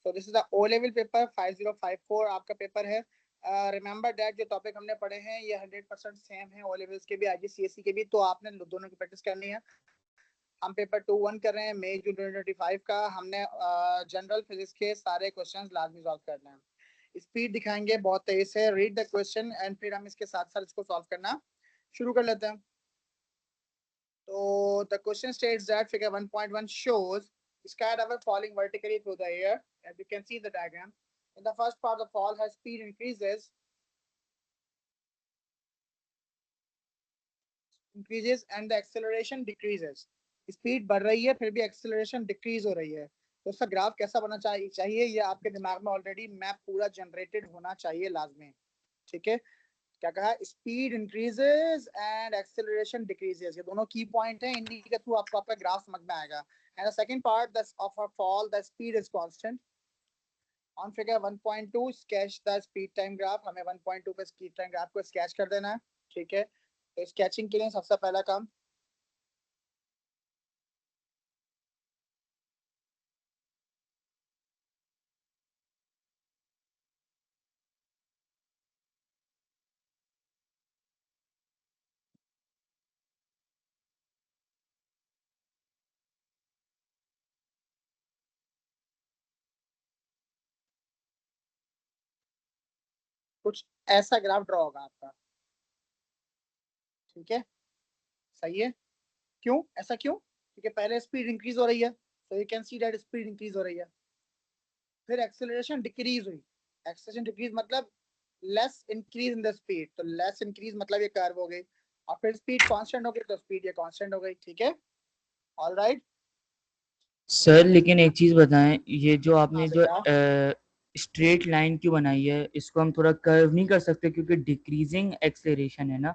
So this is the O level paper 5054 आपका paper है. Remember that जो topic हमने पढ़े हैं ये 100% सेम है ओ लेवल्स के भी IGCSE के भी, तो आपने दोनों की प्रैक्टिस करनी है. हम पेपर 2-1 कर रहे हैं मई जून 2025 का. हमने जनरल फिजिक्स के सारे क्वेश्चंस लाजमी सॉल्व करने हैं. स्पीड दिखाएंगे बहुत तेज से. रीड द क्वेश्चन एंड फिर हम इसके साथ साथ इसको सॉल्व करना शुरू कर लेते हैं. तो the question states that figure 1.1 shows skydiver falling vertically through the air. As you can see the diagram, in the first part the fall has speed increases and the acceleration decreases. Speed बढ़ रही है फिर भी acceleration decrease हो रही है. तो उसका ग्राफ कैसा बनना चाहिए ये आपके दिमाग में ऑलरेडी मैप पूरा जनरेटेड होना चाहिए लाजमी. ठीक है, क्या कहा? Speed increases and acceleration decreases. ये दोनों की पॉइंट है, इन्हीं के थ्रू आपको आपका ग्राफ समझ में आएगा. And the second part of a fall the speed is constant. On figure 1.2 sketch the speed time graph. हमें 1.2 पे स्पीड टाइम ग्राफ को स्केच कर देना है. ठीक है, तो स्केचिंग के लिए सबसे पहला काम कुछ ऐसा ग्राफ ड्रॉ होगा आपका. ठीक है, सही है. क्यों ऐसा? क्यों? क्योंकि पहले स्पीड इंक्रीज हो रही है, so you can see that speed increase हो रही है. फिर एक्सेलरेशन डिक्रीज हुई. एक्सेलरेशन डिक्रीज मतलब less increase in the speed. तो लेस इंक्रीज मतलब ये कर्व हो गई. और फिर स्पीड कांस्टेंट हो गई तो स्पीड ये कांस्टेंट हो गई. ठीक है, ऑल राइट सर लेकिन एक चीज बताएं, ये जो आपने जो बेटा. स्ट्रेट लाइन क्यों बनाई है, इसको हम थोड़ा कर्व नहीं कर सकते? क्योंकि डिक्रीजिंग एक्सेलरेशन है ना.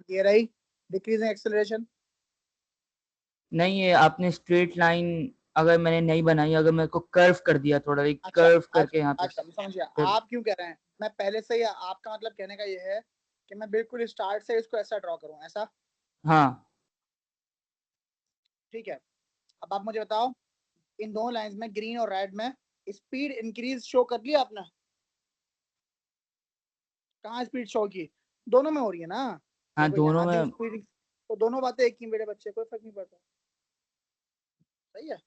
ये रही डिक्रीजिंग एक्सेलरेशन. नहीं, ये आपने स्ट्रेट लाइन अगर मैंने नहीं बनाई, अगर मेरे को कर्व कर दिया, थोड़ा एक अच्छा कर्व करके यहाँ अच्छा पे अच्छा, मैं समझ गया फिर. आप क्यों कह रहे हैं. मैं पहले से ही आपका मतलब कहने का ये है कि मैं बिल्कुल स्टार्ट से इसको ऐसा ड्रॉ करूं, ऐसा. हाँ. ठीक है, अब आप मुझे बताओ इन दोनों लाइंस में ग्रीन और रेड में स्पीड इंक्रीज शो कर लिया आपने. कहाँ स्पीड शो की? दोनों में हो रही है ना. हाँ, देखो दोनों यहाँ भी में. स्पीड, तो दोनों बातें एक ही मेरे बच्चे, कोई फर्क नहीं पड़ता. सही है,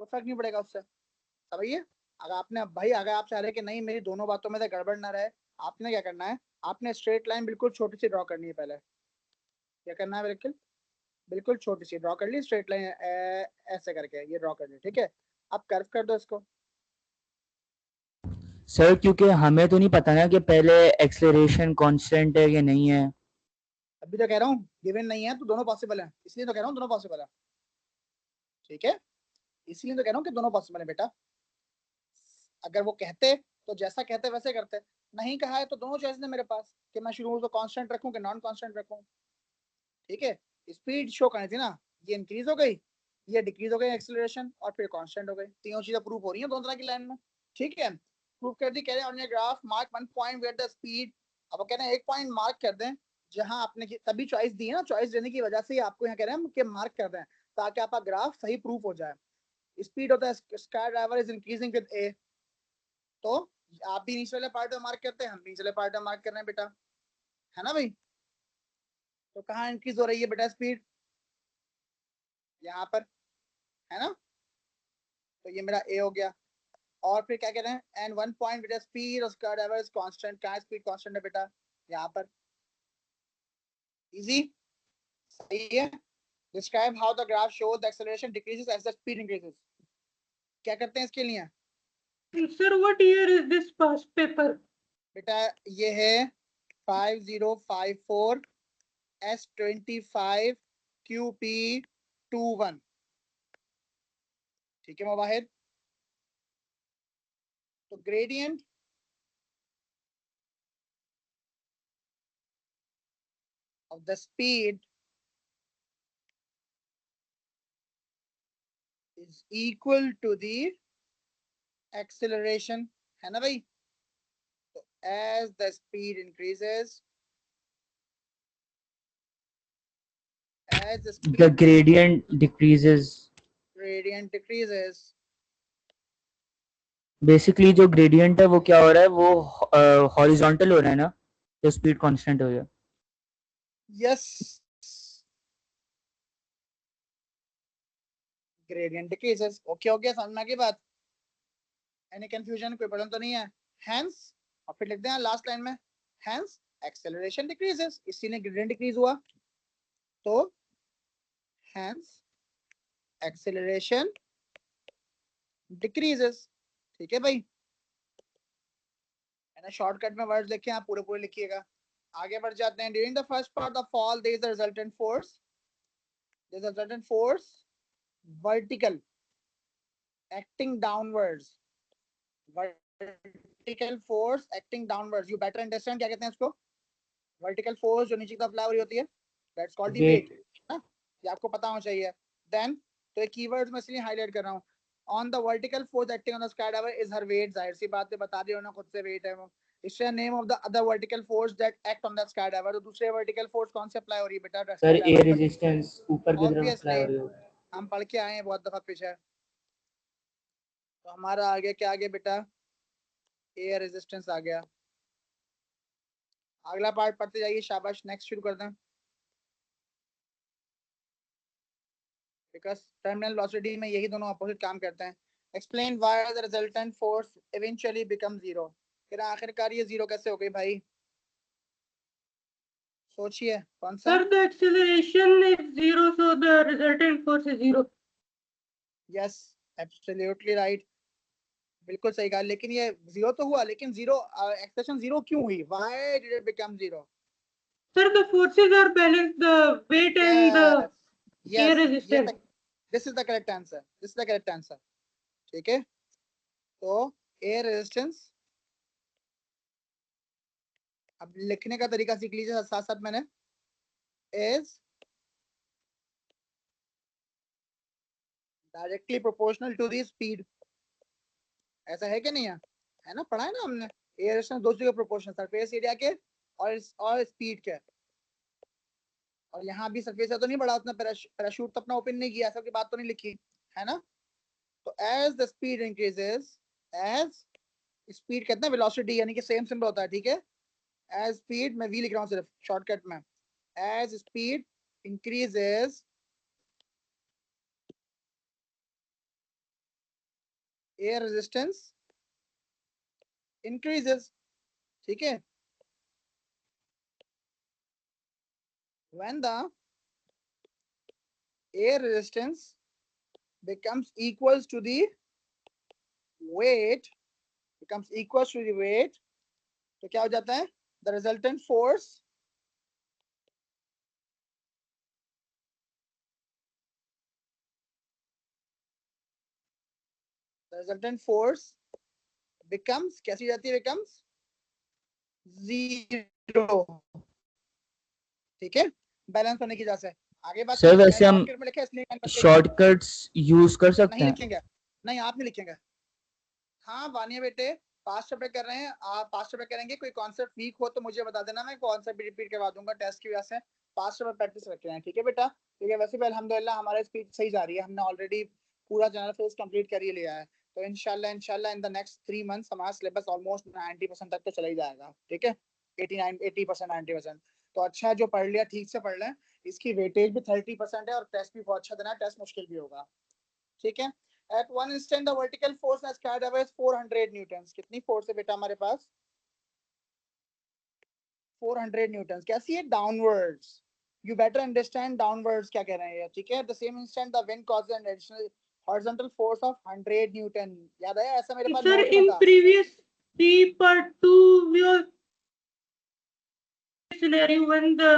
कोई फर्क नहीं पड़ेगा उससे. समझिए. अगर आपने भाई अगर आप चाह रहे कि नहीं मेरी दोनों बातों में से गड़बड़ ना रहे, आपने क्या करना है, आपने स्ट्रेट लाइन बिल्कुल छोटी सी ड्रॉ करनी है. पहले क्या करना है, बिल्कुल बिल्कुल छोटी सी ड्रॉ कर ली स्ट्रेट लाइन. ऐसे करके ये ड्रॉ कर ली. ठीक है, अब कर्व कर दो इसको. सर क्योंकि हमें तो नहीं पता ना कि पहले एक्सेलरेशन कांस्टेंट है कि नहीं है. अभी तो कह रहा हूँ गिवन नहीं है तो दोनों पॉसिबल है, इसलिए तो कह रहा हूँ दोनों पॉसिबल है. ठीक है, इसलिए तो कह रहा हूँ कि दोनों पॉसिबल है बेटा. अगर वो कहते तो जैसा कहते वैसे करते. नहीं कहा है तो दोनों चॉइस है मेरे पास कि मैं शुरू को कांस्टेंट रखूं कि नॉन कांस्टेंट रखूं. ठीक है, स्पीड शो करनी थी ना, ये इंक्रीज हो गई, ये डिक्रीज हो गई एक्सेलरेशन, और फिर कांस्टेंट हो गई. तीनों चीजें प्रूफ हो रही हैं दोनों तरह की लाइन में. ठीक है, प्रूफ कर दी. कह रहे हैं on your graph mark one point where the speed. अब कह रहे हैं एक पॉइंट मार्क कर दें जहां आपने तभी चॉइस दी है ना, चॉइस देने की वजह से ही आपको यहाँ कह रहे हैं कि मार्क कर दें ताकि आपका ग्राफ सही प्रूफ हो जाए. Speed of the sky driver is increasing with a. तो आप भी नीचे वाले पार्ट में मार्क करते हैं, हम नीचे वाले पार्ट में मार्क कर रहे हैं बेटा, है ना भाई. तो कहाँ इंक्रीज हो रही है बेटा स्पीड? यहाँ पर, है ना. तो ये मेरा ए हो गया. और फिर क्या कह रहे हैं, and one point with speed of sky driver is constant. कहाँ स्पीड कांस्टेंट है बेटा? यहाँ पर. इजी, सही है. Describe how the graph shows the acceleration decreases as the speed increases. क्या करते हैं इसके लिए? Sir, what year is this past paper? बेटा ये है 5054 S25 QP21. ठीक है मुबाहिद. तो gradient of the speed is equal to the acceleration, है ना भाई. तो as the speed increases, as the speed The gradient decreases. gradient decreases. Basically जो ग्रेडियंट है वो क्या हो रहा है, वो हॉरिजॉन्टल हो रहा है ना, तो स्पीड कांस्टेंट हो जाए। Yes, gradient decreases. ओके हो गया, समझ में आ गई बात? एनी कंफ्यूजन, कोई प्रॉब्लम तो नहीं है? हेंस, और फिर लिखते हैं लास्ट लाइन में, हेंस एक्सेलरेशन डिक्रीजेस, इसीलिए ग्रेडियंट डिक्रीज हुआ, तो हेंस एक्सेलरेशन डिक्रीजेस। ठीक है भाई, मैंने शॉर्टकट में वर्ड्स लिखे, आप पूरे पूरे लिखिएगा। आगे बढ़ जाते हैं। During the first part of fall there is a resultant force, there is a resultant force vertical acting downwards, vertical force acting downwards, you better understand क्या कहते हैं इसको, vertical force जो नीचे की तरफ अप्लाई हो रही होती है, that's called the weight, ना, ये आपको पता होना चाहिए। then तो ये keywords मैं इसलिए हाईलाइट कर रहा हूँ, on the vertical force acting on the skydiver is her weight, जाहिर सी बात है, बता दिया उन्होंने खुद से weight है वो। इससे name of the other vertical force that act on the skydiver, तो दूसरे वर्टिकल फोर्स कौन से अप्लाई हो रही है बेटा सर एयर स्काईडाइवर पर? रेजिस्टेंस ऊपर की तरफ अप्लाई ऑब्वियसली, हो रही होगी। हम पढ़ के आए हैं बहुत दफा पीछे। तो हमारा आगे क्या आ गया बेटा, एयर रेजिस्टेंस आ गया। अगला पार्ट पढ़ते जाइए, शाबाश, नेक्स्ट शुरू कर दें। बिकॉज टर्मिनल वेलोसिटी में यही दोनों अपोजिट काम करते हैं। Explain why the resultant force eventually become zero, फिर आखिरकार ये जीरो कैसे हो गई भाई, सोचिए कौन सा? Sir, the acceleration is zero, so the resultant force is zero. Yes, absolutely right, बिल्कुल सही कहा। लेकिन ये जीरो तो हुआ, लेकिन जीरो एक्सप्रेशन जीरो क्यों हुई, why did it become zero? Sir, the forces are balanced, the weight and the yes air yes, ये resistance. This is the correct answer, this is the correct answer. ठीक है, तो air resistance, अब लिखने का तरीका सीख लीजिए साथ साथ, मैंने is directly proportional to the speed, ऐसा है कि नहीं है? है ना, पढ़ा है ना हमने, एयर रेजिस्टेंस दो चीजों के प्रोपोर्शनल, सरफेस एरिया के और स्पीड के। और यहाँ भी सरफेस एरिया तो नहीं बढ़ा उतना, पैराशूट तो अपना ओपन नहीं किया, ऐसा की बात तो नहीं लिखी है ना। तो as the speed increases, as speed कहते हैं वेलोसिटी, यानी कि सेम सिंबल होता है, ठीक है। एज स्पीड, मैं वी लिख रहा हूँ सिर्फ शॉर्टकट में, as speed increases air resistance increases, ठीक है। when the air resistance becomes equals to the weight, becomes equals to the weight, तो क्या हो जाता है, the resultant force becomes कैसी जाती है, becomes zero, ठीक है, बैलेंस होने की वजह से। आगे बात सर मैंने वैसे हम शॉर्टकट में लिखा है, इसलिए शॉर्टकट्स यूज कर सकते नहीं हैं? लिखेंगे, नहीं आप नहीं लिखेंगे। हाँ वानिया बेटे, पास्ट चैप्टर कर रहे हैं आप, पास्ट चैप्टर करेंगे, कोई कॉन्सेप्ट वीक हो तो मुझे बता देना, मैं कॉन्सेप्ट रिपीट करवा दूंगा टेस्ट की वजह से। पास्ट चैप्टर प्रैक्टिस रख रहे हैं, ठीक है बेटा। ठीक है, वैसे भी अल्हम्दुलिल्लाह हमारा स्पीड सही जा रही है, हमने ऑलरेडी पूरा जनरल फेज कंप्लीट कर ही लिया है। तो इंशाल्लाह इन द नेक्स्ट 3 मंथ्स हमारा सिलेबस ऑलमोस्ट 90% तक तो चला ही जाएगा, ठीक है, 80% 90%। तो अच्छा है, जो पढ़ लिया ठीक से पढ़ लें, इसकी वेटेज भी 30% है, और टेस्ट भी बहुत अच्छा देना है, टेस्ट मुश्किल भी होगा, ठीक है। At one instant, the vertical force has carried away 400 newtons. कितनी फोर्स है बेटा हमारे पास? 400 newtons. कैसी है? Downwards. You better understand downwards क्या कह रहे हैं, ठीक है। At the same instant, the wind causes an additional horizontal force of 100 newton. याद आया, ऐसा मेरे पास Sir, नोट में in था। previous C part 2, we have scenario when the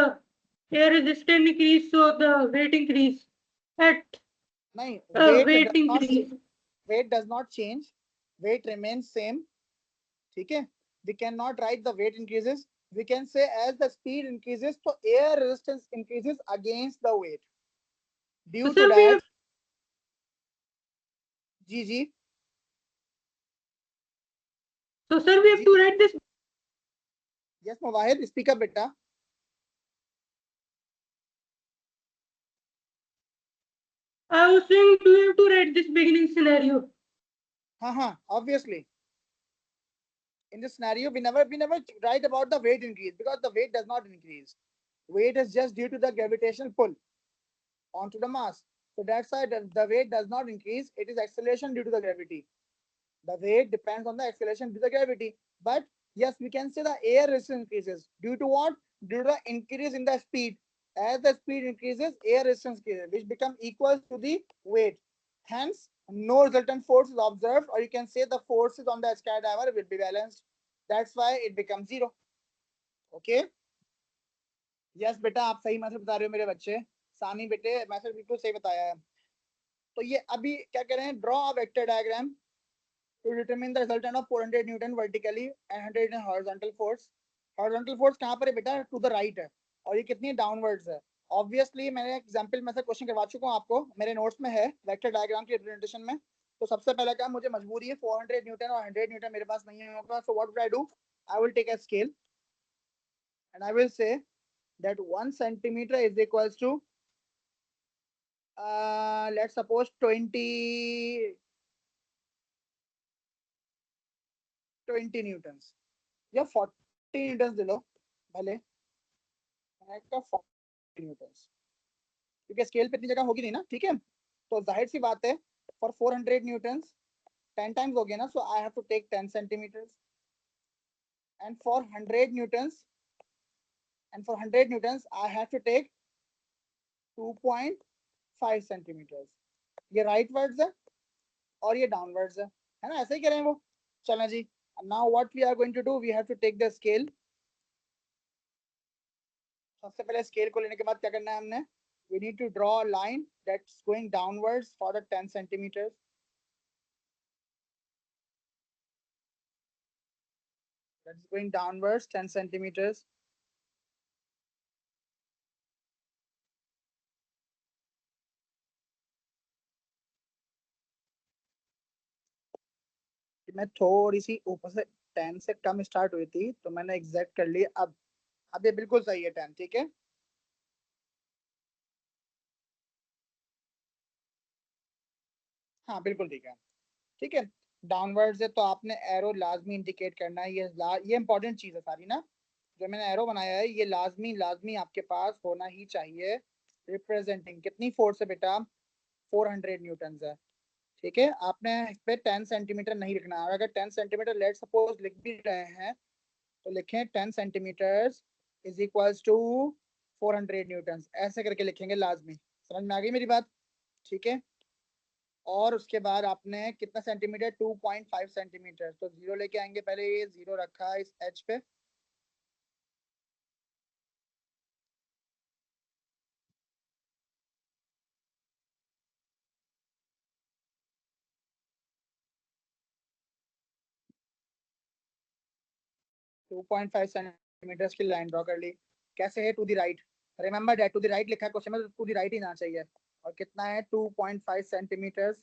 air resistance increase, so the weight increase. At नहीं, weight increase. weight does not change. Weight remains same, ठीक है। We cannot write the weight increases. We can say as the speed increases, so air resistance increases against the weight. So Due to sir, we that, have, जी जी so sir, we have to write this. Yes Muwahid, speaker बेटा। I was saying, do you have to write this beginning scenario? हाँ हाँ, obviously In this scenario, we never write about the weight increase because the weight does not increase. Weight is just due to the gravitational pull onto the mass. So that's why the weight does not increase. It is acceleration due to the gravity. The weight depends on the acceleration due to the gravity. But yes, we can say the air resistance increases. Due to what? Due to the increase in the speed. As the speed increases, air resistance increases, which become equal to the weight. Hence, no resultant force is observed, or you can say the forces on the skydiver will be balanced. That's why it becomes 0. Okay? Yes, बेटा आप सही method बता रहे हो मेरे बच्चे. सानी बेटे मैथड बिल्कुल सही बताया है. तो ये अभी क्या कह रहे हैं? Draw a vector diagram to determine the resultant of 400 Newton vertically and 100 in horizontal force. Horizontal force कहाँ पर है बेटा? To the right है. और ये कितनी downwards है? Obviously मैंने एग्जाम्पल में से क्वेश्चन करवा चुका हूँ आपको, मेरे नोट्स में है वेक्टर डायग्राम की रिप्रेजेंटेशन में. तो सबसे पहला काम, मुझे मजबूरी है 400 न्यूटन और 100 न्यूटन मेरे पास नहीं होगा. So what would I do? I will take a scale and I will say that 1 centimeter is equals to let's suppose 20 Newton's या 40 न्यूटन्स ले लो भले, 40 न्यूटन्स, क्योंकि स्केल पे इतनी जगह होगी नहीं ना. ठीक है, तो जाहिर सी बात है फॉर 400 न्यूटन्स 10 टाइम्स हो गया ना. So I have to take 10 centimetres and for 100 newtons I have to take 2.5 centimetres. ये राइट वर्ड्स है और ये डाउनवर्ड्स है ना, ऐसे ही करें वो. चलें जी. Now what we are going to do, we have to take the scale. सबसे पहले स्केल को लेने के बाद क्या करना है हमने? We need to draw a line that's going downwards for the 10 centimeters. That's going downwards 10 centimeters. मैं थोड़ी सी ऊपर से 10 से कम स्टार्ट हुई थी तो मैंने एग्जैक्ट कर ली. अब ये बिल्कुल सही है 10. ठीक है, हाँ बिल्कुल ठीक है. ठीक है, डाउनवर्ड्स है तो आपने एरो लाजमी इंडिकेट करना है. ये इंपॉर्टेंट चीज है सारी ना, जो मैंने एरो बनाया है ये लाजमी आपके पास होना ही चाहिए. रिप्रेजेंटिंग कितनी फोर्स है बेटा? 400 न्यूटन है. ठीक है, आपने इस पे 10 सेंटीमीटर नहीं लिखना है. अगर 10 सेंटीमीटर लेट सपोज लिख भी रहे हैं तो लिखें 10 centimetre is equals to 400 newton, ऐसे करके लिखेंगे लाजमी. समझ में आ गई मेरी बात? ठीक है, और उसके बाद आपने कितना सेंटीमीटर? 2.5 सेंटीमीटर. तो 0 लेके आएंगे, पहले ये 0 रखा है इस एच पे. टू 2.5 सेंटीमीटर की लाइन ड्रॉ कर ली. कैसे है? To the right. Remember that to the right लिखा है क्वेश्चन में, तो टू द राइट ही ना चाहिए. और कितना है? 2.5 centimetre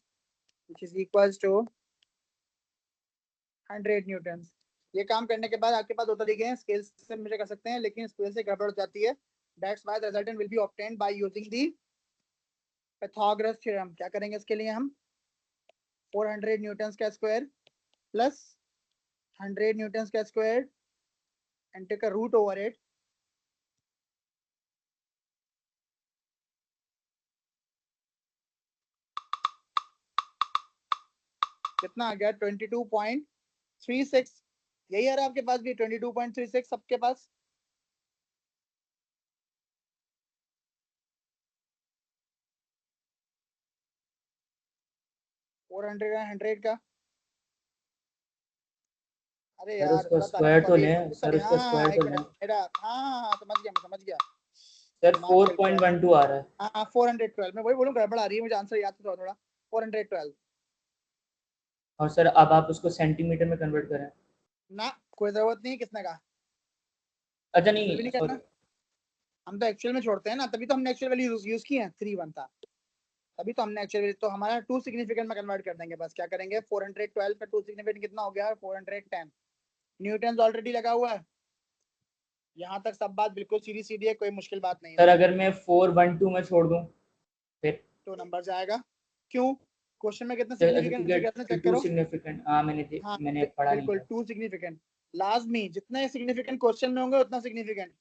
which is equals to 100 Newton. ये काम करने के बाद आपके पास दो तरीके हैं, स्केल से मेजर कर सकते हैं लेकिन स्केल से गड़बड़ हो जाती है. That's why the resultant will be obtained by using the Pythagoras theorem. क्या करेंगे इसके लिए हम? 400 न्यूटन का स्क्वायर प्लस 100 न्यूटन का square and take a root over it. कितना आ गया? 22.36. यही आ रहा है आपके पास भी? 22.36 सबके पास. फोर 100 का. अरे सर यार उसका स्क्वायर तो लें सर, उसका स्क्वायर तो लें. मेरा हाँ समझ गया. सर 4.12 आ रहा है. हाँ 412. मैं वही बोलूँ गड़बड़ आ रही है, मुझे आंसर याद था थोड़ा. 412. और सर अब आप उसको सेंटीमीटर में कन्वर्ट करें. ना कोई जरूरत नहीं है, किसने कहा? अच्छा भी नहीं नहीं करना, हम तो एक्चुअल में छोड़ते हैं ना, तभी तो हमने एक्चुअल वैल्यू यूज की है. 3 1 था तभी तो हमने एक्चुअल, तो हमारा 2 सिग्निफिकेंट में कन्वर्ट कर देंगे. बस क्या करेंगे? 412 का 2 सिग्निफिकेंट कितना हो गया? 410 न्यूटन ऑलरेडी लगा हुआ है. यहाँ तक सब बात बिल्कुल सीधी सीधी है, कोई मुश्किल बात नहीं है. सर अगर मैं 412 में छोड़ दूं फिर तो नंबर जाएगा. क्यों? क्वेश्चन में कितना सिग्निफिकेंट चेक टू करो. सिग्निफिकेंट. हाँ मैंने हाँ मैंने पढ़ा नहीं बिल्कुल था. 2 सिग्निफिकेंट. लाजमी जितने सिग्निफिकेंट क्वेश्चन में होंगे उतना सिग्निफिकेंट,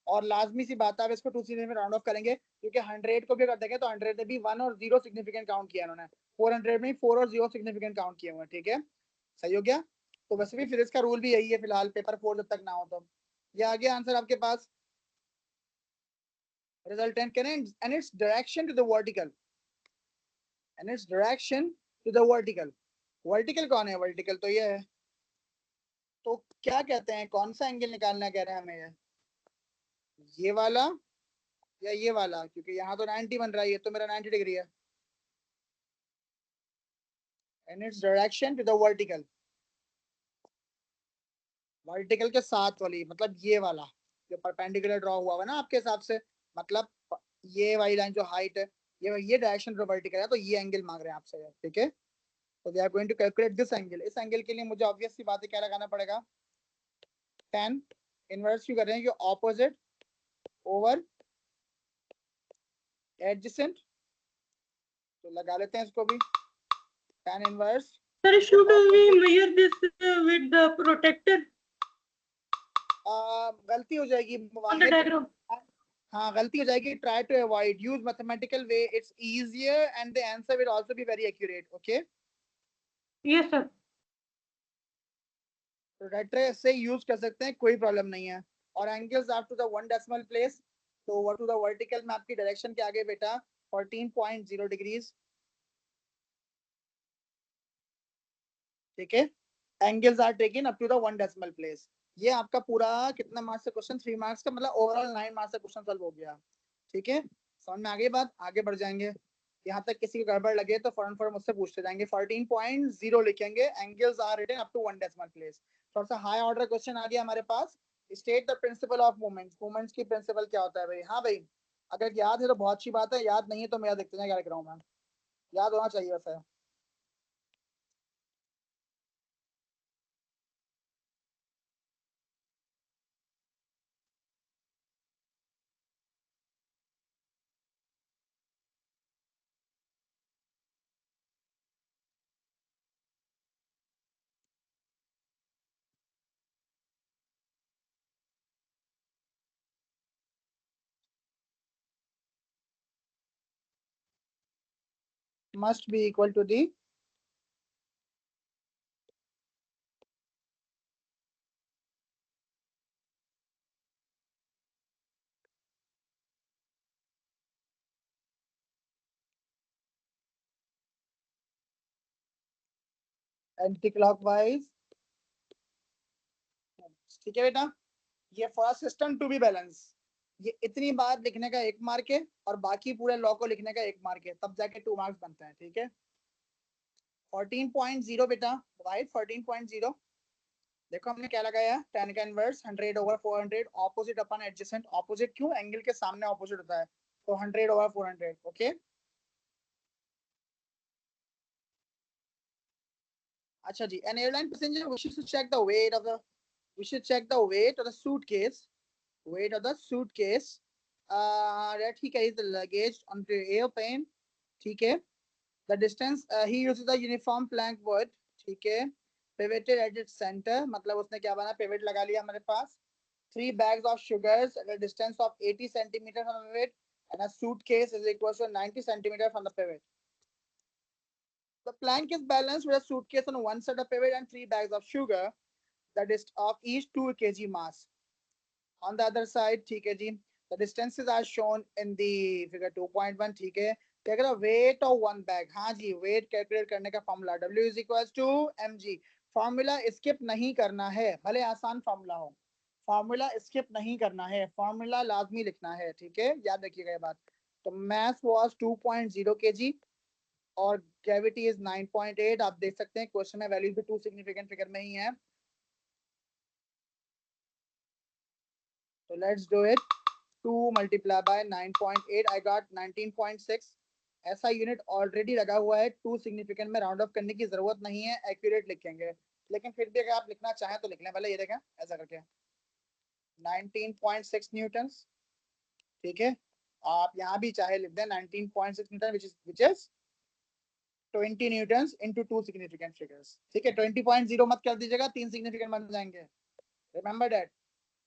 और लाजमी सी बात है आप इसको 2 सीरीज में राउंड ऑफ करेंगे, क्योंकि 100 को भी कर देंगे तो 100 में भी 1 और 0 सिग्निफिकेंट काउंट किया उन्होंने, 400 में 4 और 0 सिग्निफिकेंट काउंट किए हुए हैं, ठीक है, सही हो गया। तो वैसे भी फिजिक्स का रूल भी यही है फिलहाल, पेपर 4 जब तक ना हो तो। ये आ गया आंसर आपके पास, resultant can and its direction to the vertical, and its direction to the vertical, vertical कौन है, वर्टिकल तो ये है, तो क्या कहते हैं, कौन सा एंगल निकालना कह रहे हैं हमें, ये वाला या ये वाला, क्योंकि यहाँ तो 90 बन रहा है, ये तो मेरा 90 डिग्री है, and its direction to the vertical, vertical के साथ वाली, मतलब ये वाला जो परपेंडिकुलर ड्रॉ हुआ हुआ ना आपके हिसाब से, मतलब ये वाली लाइन जो हाइट है, ये डायरेक्शन जो वर्टिकल है, तो ये एंगल मांग रहे हैं आपसे, ठीक है। तो we are going to calculate this angle, इस एंगल के लिए मुझे ऑब्वियस सी बात है क्या लगाना पड़ेगा, tan इनवर्स क्यों कर रहे हैं, कि ऑपोजिट ओवर एडजेसेंट, तो लगा लेते हैं इसको भी, tan inverse. Sir, should we measure this with the protector गलती हो जाएगी on the diagram? हाँ गलती हो जाएगी, try to avoid, use mathematical way, it's easier and the answer will also be very accurate, okay. Yes, sir. Protractor से use कर सकते हैं, कोई प्रॉब्लम नहीं है, और angles up to the 1 decimal place, तो वर टू द वर्टिकल में आपकी डायरेक्शन के आगे बेटा 14.0 डिग्रीज, ठीक है, angles are taken up to the 1 decimal place. ये आपका पूरा कितना मार्क्स का क्वेश्चन, 3 मार्क्स का, मतलब ओवरऑल 9 मार्क्स का क्वेश्चन सॉल्व हो गया, ठीक है। समझ में आगे बात, आगे बढ़ जाएंगे, यहाँ तक किसी को गड़बड़ लगे तो फौरन फौरन मुझसे पूछते जाएंगे। 14.0 लिखेंगे, angles are written up to 1 decimal place. थोड़ा सा हाई ऑर्डर क्वेश्चन आ गया हमारे पास, state the principle of moments, moments की प्रिंसिपल क्या होता है भाई, हाँ भाई, अगर याद है तो बहुत अच्छी बात है, याद नहीं है तो मेरा देखते हैं क्या लिख रहा हूँ मैं, याद होना चाहिए वैसे। must be equal to the anti-clockwise, ठीक है बेटा। ये for system to be balance, ये इतनी बात लिखने का 1 मार्क है, और बाकी पूरे लॉ को लिखने का 1 मार्क है, तब जाके 2 मार्क्स बनते हैं, ठीक है। 14.0 बेटा, राइट, 14.0, देखो हमने क्या लगाया, tan का इनवर्स 100 ओवर 400, ऑपोजिट अपन एडजेसेंट, ऑपोजिट क्यों, एंगल के सामने ऑपोजिट होता है, तो 100 ओवर 400, ओके। अच्छा जी, an airline passenger wishes to check the weight of the, we should check the weight of the suitcase, weight of the suitcase that he carries the luggage on the airplane, ठीक है। The distance he uses the uniform plank wood, ठीक है, pivoted at its center, मतलब उसने क्या बना, pivot लगा लिया हमारे पास। 3 bags of sugars at a distance of 80 centimeters from the pivot, and a suitcase is equal to 90 centimeters from the pivot. The plank is balanced with a suitcase on one side of pivot and 3 bags of sugar that is of each 2 kg mass on the other side, ठीक है जी। The distances are shown in the figure 2.1, ठीक है। क्या कह रहा, weight of 1 bag, हाँ जी, weight calculate करने का formula W is equals to mg, formula स्किप नहीं करना है, भले आसान फॉर्मूला हो, फॉर्मूला स्किप नहीं करना है, फॉर्मूला लाजमी लिखना है, ठीक है, याद रखिएगा ये बात। तो mass was 2.0 kg और ग्रेविटी इज 9.8, आप देख सकते हैं क्वेश्चन में वैल्यू भी 2 सिग्निफिकेंट फिगर में ही है, तो let's do it, 2 multiplied by 9.8, I got 19.6, ऐसा यूनिट ऑलरेडी लगा हुआ है, 2 सिग्निफिकेंट में राउंड ऑफ करने की जरूरत नहीं है, एक्यूरेट लिखेंगे, लेकिन फिर भी अगर आप लिखना चाहें तो लिख लें, पहले ये देखें ऐसा करके 19.6 न्यूटन, ठीक है, आप यहाँ भी चाहे लिख दें 19.6 Newton which is 20 Newton into 2 significant figures, ठीक है। 20.0 मत कर दीजिएगा, 3 सिग्निफिकेंट बन जाएंगे, रिमेंबर दैट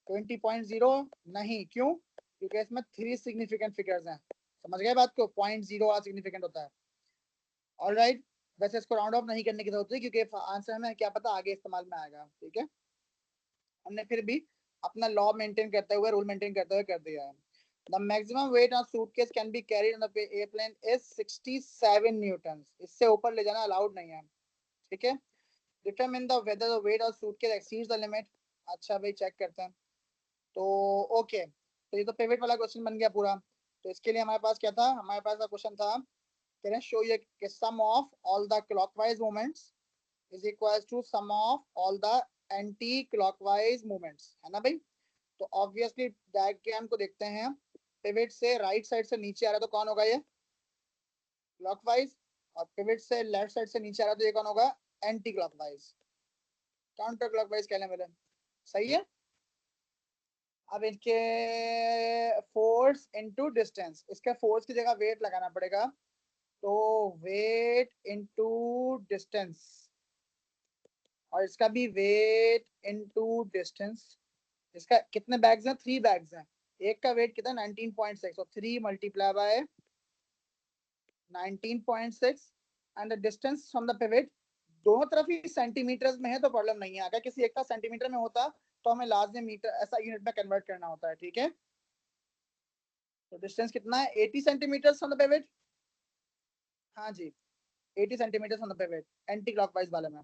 20.0 नहीं, क्यों? क्योंकि इसमें 3 सिग्निफिकेंट फिगर्स हैं। समझ गए बात को? 0.0 सिग्निफिकेंट होता है। ऑलराइट, वैसे इसको राउंड ऑफ नहीं करने की जरूरत है क्योंकि आंसर हमें क्या पता आगे इस्तेमाल में आएगा। ठीक है, हमने फिर भी अपना लॉ मेंटेन करते हुए, रूल मेंटेन करते हुए कर दिया है। The maximum weight on suitcase can be carried on the airplane is 67 newtons. इससे ऊपर ले जाना अलाउड नहीं है। ठीक है, determine the whether the weight of suitcase exceeds the limit. अच्छा भाई, चेक करते हैं। तो ओके, तो ये तो पिवट वाला क्वेश्चन बन गया पूरा। तो इसके लिए हमारे पास क्या था? हमारे पास क्वेश्चन था, कैन शो ये कि sum of all the clockwise movements is equals to sum of all the anti clockwise movements, है ना भाई? तो ऑब्वियसली डायग्राम को देखते हैं, पिवट से राइट साइड से नीचे आ रहा है तो कौन होगा? ये क्लॉकवाइज। और पिवट से लेफ्ट साइड से नीचे आ रहा है तो ये कौन होगा? एंटी क्लॉकवाइज, काउंटर क्लॉकवाइज कहने वाले। सही है। अब इनके फोर्स इनटू डिस्टेंस, इसके फोर्स की जगह वेट लगाना पड़ेगा, तो वेट इनटू डिस्टेंस, और इसका भी वेट इनटू डिस्टेंस। इसका कितने बैग्स हैं? 3 बैग्स हैं। एक का वेट कितना? 19.6, और 3 multiply by 19.6 and the distance from the pivot, दोनों तरफ ही सेंटीमीटर्स में है तो प्रॉब्लम नहीं है। अगर किसी एक का सेंटीमीटर में होता तो हमें लाजमी मीटर ऐसा यूनिट में कन्वर्ट करना होता है। ठीक है, तो डिस्टेंस कितना है? 80 सेंटीमीटर फ्रॉम द पिवट। हाँ जी, 80 centimetre from the pivot anti clockwise वाले में।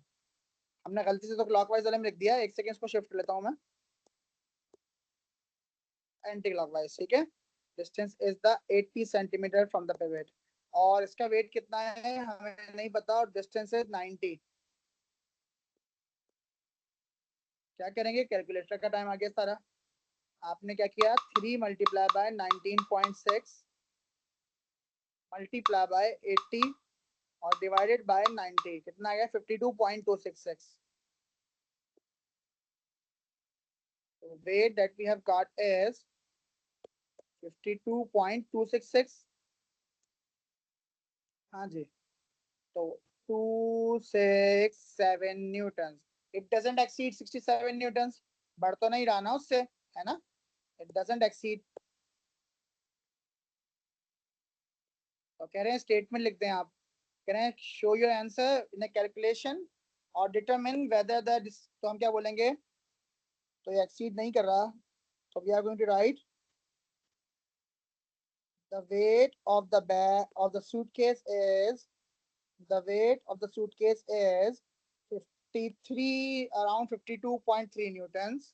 हमने गलती से तो क्लॉकवाइज वाले में लिख दिया, एक सेकंड इसको शिफ्ट लेता हूँ मैं, एंटी क्लॉकवाइज। ठीक है, distance is the 80 centimetre from the pivot, और इसका वेट कितना है हमें नहीं पता, और डिस्टेंस इज 90। क्या करेंगे? कैलकुलेटर का टाइम आ गया सारा। आपने क्या किया? 3 मल्टीप्लाई बाय 19.6 मल्टीप्लाई बाय 80 और डिवाइडेड बाय 90, कितना आ गया? 52.266। So weight that we have got is 52.266। हाँ जी, तो 267 Newton. It doesn't exceed 67 Newton, बढ़ तो नहीं रहा ना उससे, है ना? It doesn't exceed. तो कह रहे हैं स्टेटमेंट लिख दें आप, कह रहे हैं show your answer in calculation और डिटरमिन वेदर द, तो हम क्या बोलेंगे? तो ये एक्सीड नहीं कर रहा, तो we are going to write the weight of the bag of the suitcase is, the weight of the suitcase is 53, around 52.3 newtons.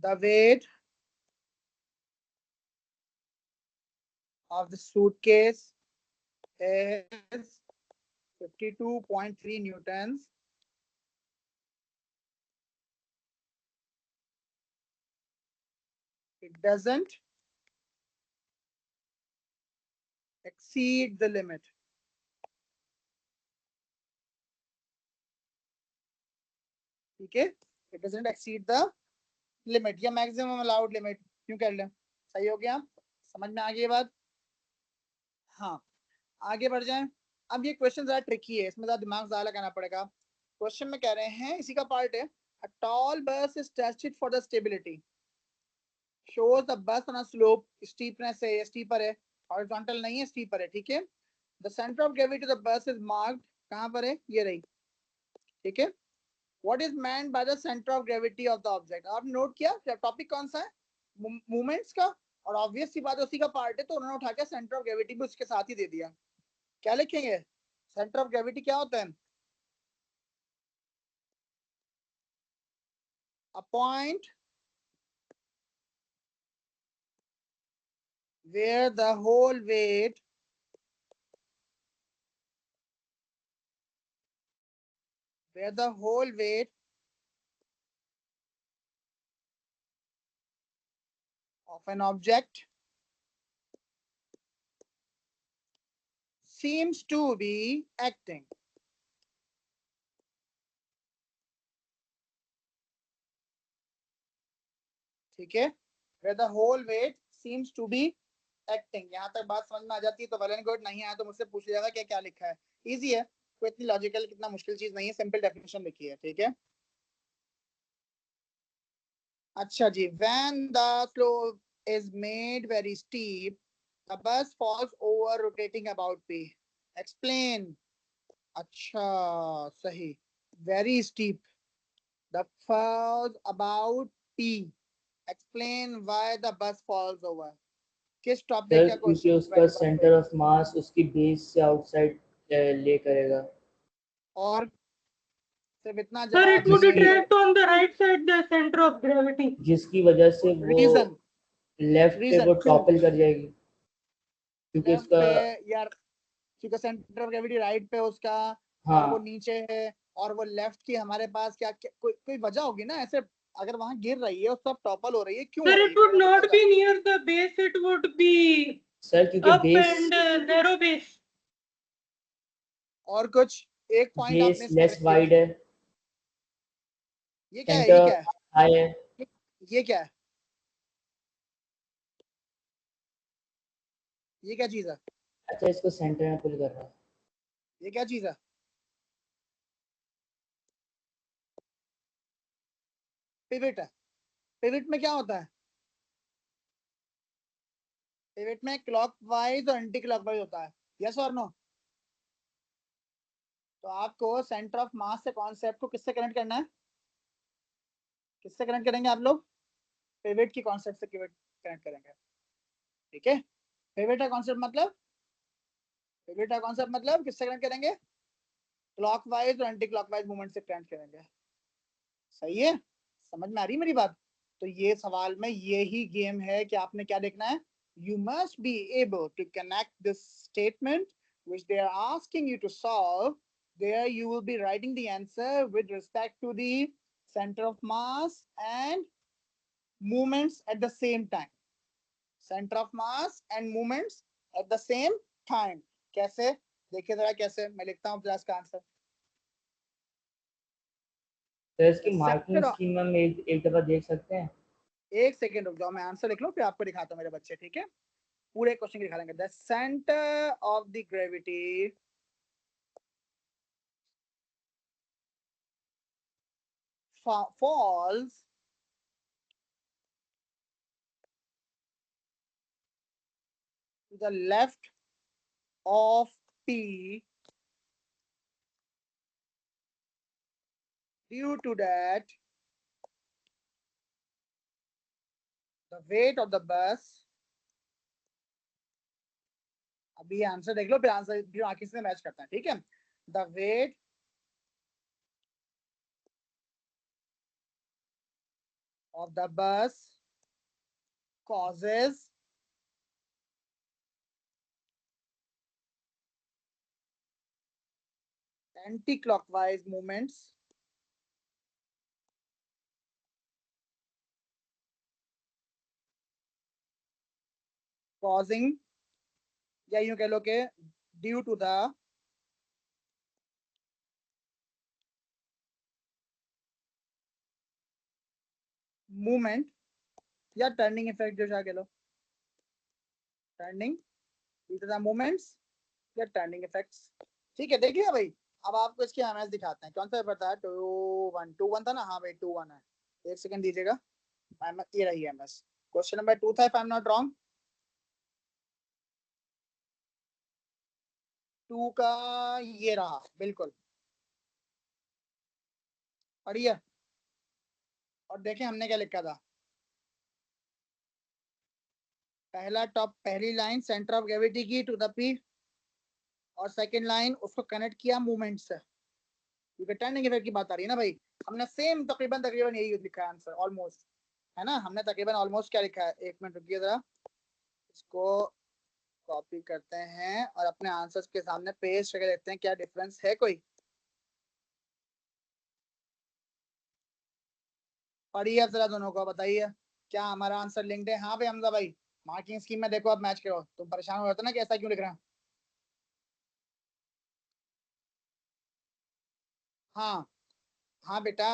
The weight of the suitcase is 52.3 newtons. It doesn't exceed the limit. ठीक है, it doesn't exceed the limit या maximum allowed limit क्यों कर लें? सही हो गया, समझ में आ गई बात? हाँ, आगे बढ़ जाएं। अब ये क्वेश्चन जरा ट्रिकी है, इसमें ज्यादा दिमाग ज्यादा लगाना पड़ेगा। क्वेश्चन में कह रहे हैं, इसी का पार्ट है, a tall bus is tested for the stability, shows the bus on a slope, steepness है, स्टीपर है, horizontal नहीं है, स्टीपर है। ठीक है, the center of gravity to the bus is marked, कहाँ पर है? ये रही। ठीक है, what is meant by the center of gravity of the object? आपने नोट किया टॉपिक कौन सा है? मूवमेंट्स का, और ऑब्वियस सी बात है उसी का पार्ट है, तो उन्होंने उठा के सेंटर ऑफ ग्रेविटी भी उसके साथ ही दे दिया। क्या लिखेंगे? सेंटर ऑफ ग्रेविटी क्या होता है? A point where the whole weight of an object seems to be acting. ठीक है, where the whole weight seems to be acting. यहाँ तक बात समझ में आ जाती है तो वेल एंड गुड, नहीं आया तो मुझसे पूछ लिया क्या क्या लिखा है। इजी है, कोई इतनी लॉजिकल कितना मुश्किल चीज नहीं है, सिंपल डेफिनेशन लिखी है, ठीक है। अच्छा जी, when the slope is made very steep, the bus falls over rotating about P. Explain. अच्छा सही, very steep, the falls about P. Explain why the bus falls over. किस टॉपिक सर का क्योंकि क्वेश्चन उसका very good. Centre of mass उसकी base से outside ले करेगा। और सिर्फ इतना Sir, जवाब it would चाहिए। retract on the right side, the center of gravity. जिसकी वजह से वो रीजन, लेफ्ट पे रीजन वो क्यों टॉपल कर जाएगी क्योंकि लेफ्ट उसका। पे यार? क्योंकि सेंटर ऑफ ग्रेविटी राइट पे उसका, और वो हाँ नीचे है, और वो लेफ्ट की हमारे पास क्या कोई वजह होगी ना ऐसे। अगर वहां गिर रही है सब टॉपल हो रही है, क्यों Sir, हो रही it है, would कोई not वजह? be near the base, it would be sir क्योंकि up base and narrow base. और कुछ एक पॉइंट आप बेस मिस कर लेस रहे हैं। वाइड है, ये क्या है, ये सेंटर क्या है, हाई है। ये क्या है, ये क्या चीज है, अच्छा इसको सेंटर में पुल कर रहा है। ये क्या चीज है? पिवट है। पिवट में क्या होता है? पिवट में क्लॉकवाइज और एंटी क्लॉकवाइज होता है, यस और नो? तो आपको सेंटर ऑफ मास से कॉन्सेप्ट को किससे कनेक्ट करना है? किससे कनेक्ट करेंगे आप लोग? पिवट की कॉन्सेप्ट से कनेक्ट करेंगे, ठीक है। पिवट का कॉन्सेप्ट मतलब, पिवट का कॉन्सेप्ट मतलब किससे कनेक्ट करेंगे? क्लॉकवाइज और एंटी क्लॉकवाइज मूवमेंट से कनेक्ट करेंगे। सही है, समझ में आ रही है मेरी बात? तो ये सवाल में यही गेम है कि आपने क्या देखना है, you must be able to connect this statement which they are asking you to solve. There you will be writing the answer with respect to the center of mass and movements at the same time. Center of mass and movements at the same time. कैसे? देखिए जरा कैसे, मैं लिखता हूँ class का answer. तो इसकी मार्किंग सेंटर, स्कीम हम एक दफा देख सकते हैं। एक सेकेंड रुक जाओ, मैं आंसर लिख लूं फिर आपको दिखाता हूँ मेरे बच्चे, ठीक है। पूरे क्वेश्चन दिखा देंगे। The centre of the gravity falls to the left of P due to that the weight of the bus। अभी आंसर देख लो फिर आंसर आखिर से मैच करता है, ठीक है। The weight of the bus causes anti-clockwise movements causing, या यूं कह लो कि ड्यू टू द मूवमेंट या टर्निंग इफेक्ट, जो चाहे कह लो, turning due to the moments या टर्निंग इफेक्ट्स, ठीक है। देखिए भाई, अब आपको इसके एमएस दिखाते हैं। कौन सा पेपर था? 2-1 था ना? हाँ भाई 2-1 है। एक सेकंड दीजिएगा, ये रही एमएस। क्वेश्चन नंबर 2 था, if I am not wrong. 2 का ये रहा, बिल्कुल पढ़िए और देखें हमने क्या लिखा था। पहली लाइन सेंटर ऑफ ग्रेविटी की टू द पी, और सेकंड लाइन उसको कनेक्ट किया मूवमेंट से, क्योंकि टर्निंग इफेक्ट की बात आ रही है ना भाई। हमने सेम तकरीबन तकरीबन यही लिखा है आंसर, ऑलमोस्ट, है ना। हमने तकरीबन ऑलमोस्ट क्या लिखा है, एक मिनट रुकिए जरा, इसको कॉपी करते हैं और अपने आंसर्स के सामने पेस्ट करके देखते हैं क्या डिफरेंस है कोई। पढ़िए अब जरा दोनों को, बताइए क्या हमारा आंसर लिंक्ड है? हाँ भाई हमजा भाई, मार्किंग स्कीम में देखो, अब मैच करो। तुम परेशान हो जाते ना कि ऐसा क्यों लिख रहे हैं। हाँ हाँ बेटा,